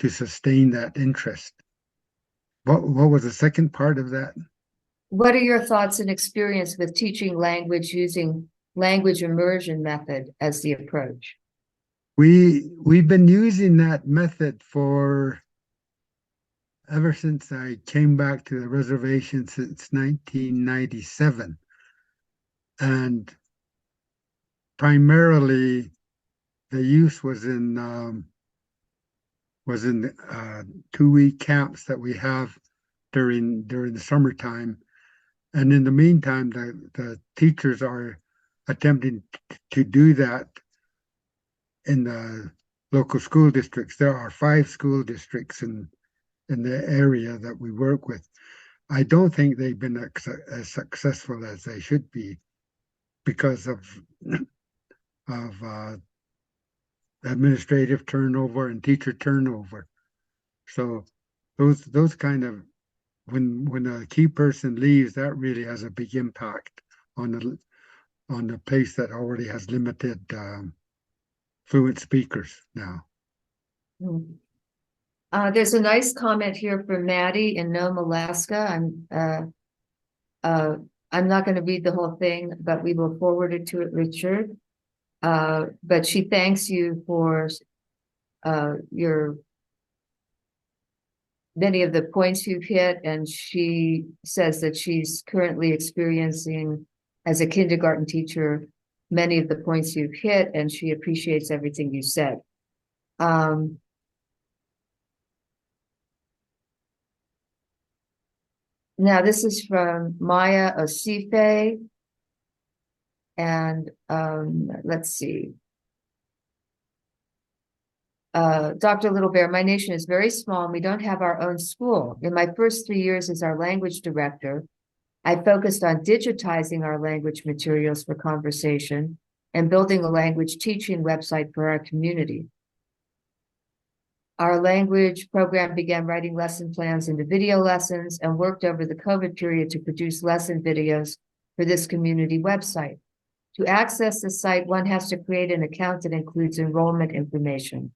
[SPEAKER 2] sustain that interest. What was the second part of that?
[SPEAKER 1] What are your thoughts and experience with teaching language using language immersion method as the approach?
[SPEAKER 2] We've been using that method for ever since I came back to the reservation since 1997. And primarily the use was in 2-week camps that we have during the summertime. And in the meantime, the teachers are attempting to do that in the local school districts. There are 5 school districts in the area that we work with. I don't think they've been as successful as they should be because of administrative turnover and teacher turnover. So those kind of when a key person leaves, that really has a big impact on on a place that already has limited fluent speakers now.
[SPEAKER 1] Hmm. There's a nice comment here from Maddie in Nome, Alaska. I'm not going to read the whole thing, but we will forward it to Richard. But she thanks you for your many of the points you've hit, and she says that she's currently experiencing as a kindergarten teacher many of the points you've hit, and she appreciates everything you said. Now this is from Maya Osife, and let's see. Dr. Littlebear, my nation is very small and we don't have our own school. In my first 3 years as our language director, I focused on digitizing our language materials for conversation and building a language teaching website for our community. Our language program began writing lesson plans into video lessons and worked over the COVID period to produce lesson videos for this community website. To access the site, one has to create an account that includes enrollment information.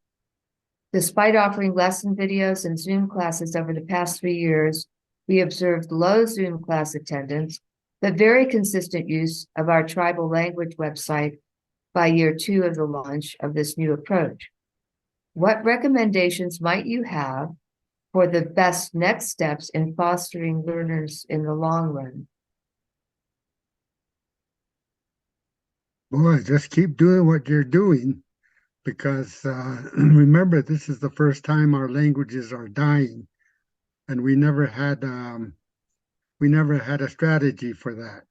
[SPEAKER 1] Despite offering lesson videos and Zoom classes over the past 3 years, we observed low Zoom class attendance, but very consistent use of our tribal language website by year 2 of the launch of this new approach. What recommendations might you have for the best next steps in fostering learners in the long run?
[SPEAKER 2] Boy, just keep doing what you're doing, because remember, this is the first time our languages are dying, and we never had a strategy for that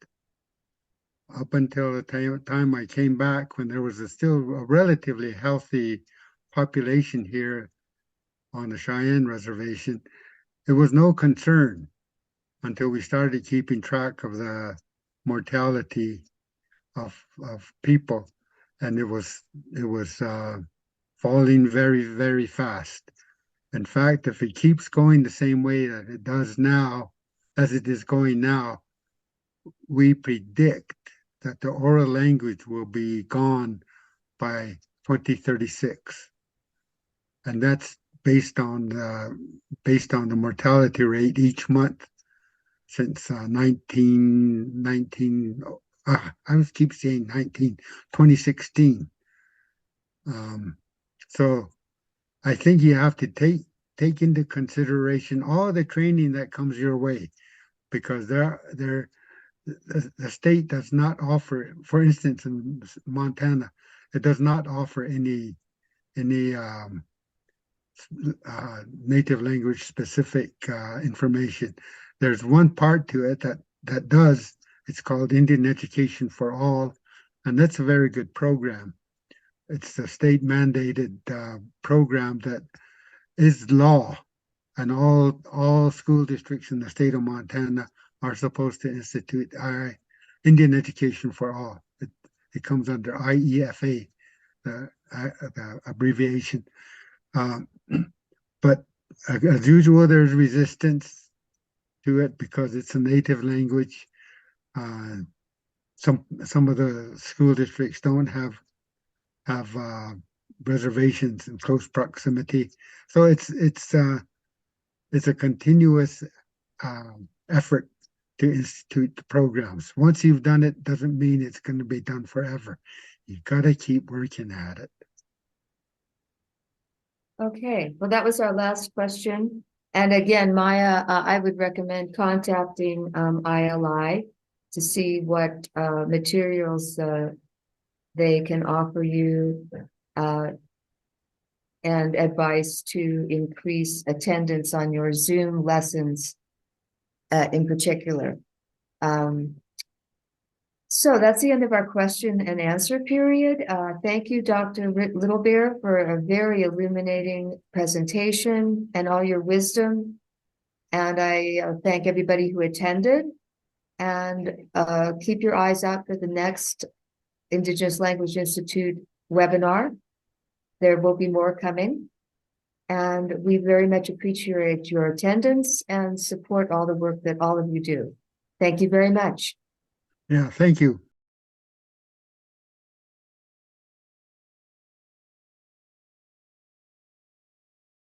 [SPEAKER 2] up until the time I came back, when there was still a relatively healthy population here on the Cheyenne Reservation. It was no concern until we started keeping track of the mortality of people, and it was falling very, very fast. In fact, if it keeps going the same way that it does now, as it is going now, we predict that the oral language will be gone by 2036. And that's based on the mortality rate each month since 2016. So I think you have to take into consideration all the training that comes your way, because the state does not offer, for instance, in Montana, it does not offer any native language specific information. There's one part to it that does. It's called Indian Education for All, and that's a very good program. It's a state mandated program that is law, and all school districts in the state of Montana are supposed to institute Indian Education for All. It comes under IEFA, the abbreviation. But as usual, there's resistance to it because it's a native language. Some of the school districts don't have reservations in close proximity, so it's a continuous effort to institute the programs. Once you've done it, doesn't mean it's going to be done forever. You've got to keep working at it.
[SPEAKER 1] Okay, well, that was our last question. And again, Maya, I would recommend contacting ILI to see what materials they can offer you and advice to increase attendance on your Zoom lessons in particular. So that's the end of our question and answer period. Thank you, Dr. Littlebear, for a very illuminating presentation and all your wisdom. And I thank everybody who attended. And keep your eyes out for the next Indigenous Language Institute webinar. There will be more coming. And we very much appreciate your attendance and support all the work that all of you do. Thank you very much.
[SPEAKER 2] Yeah, thank you.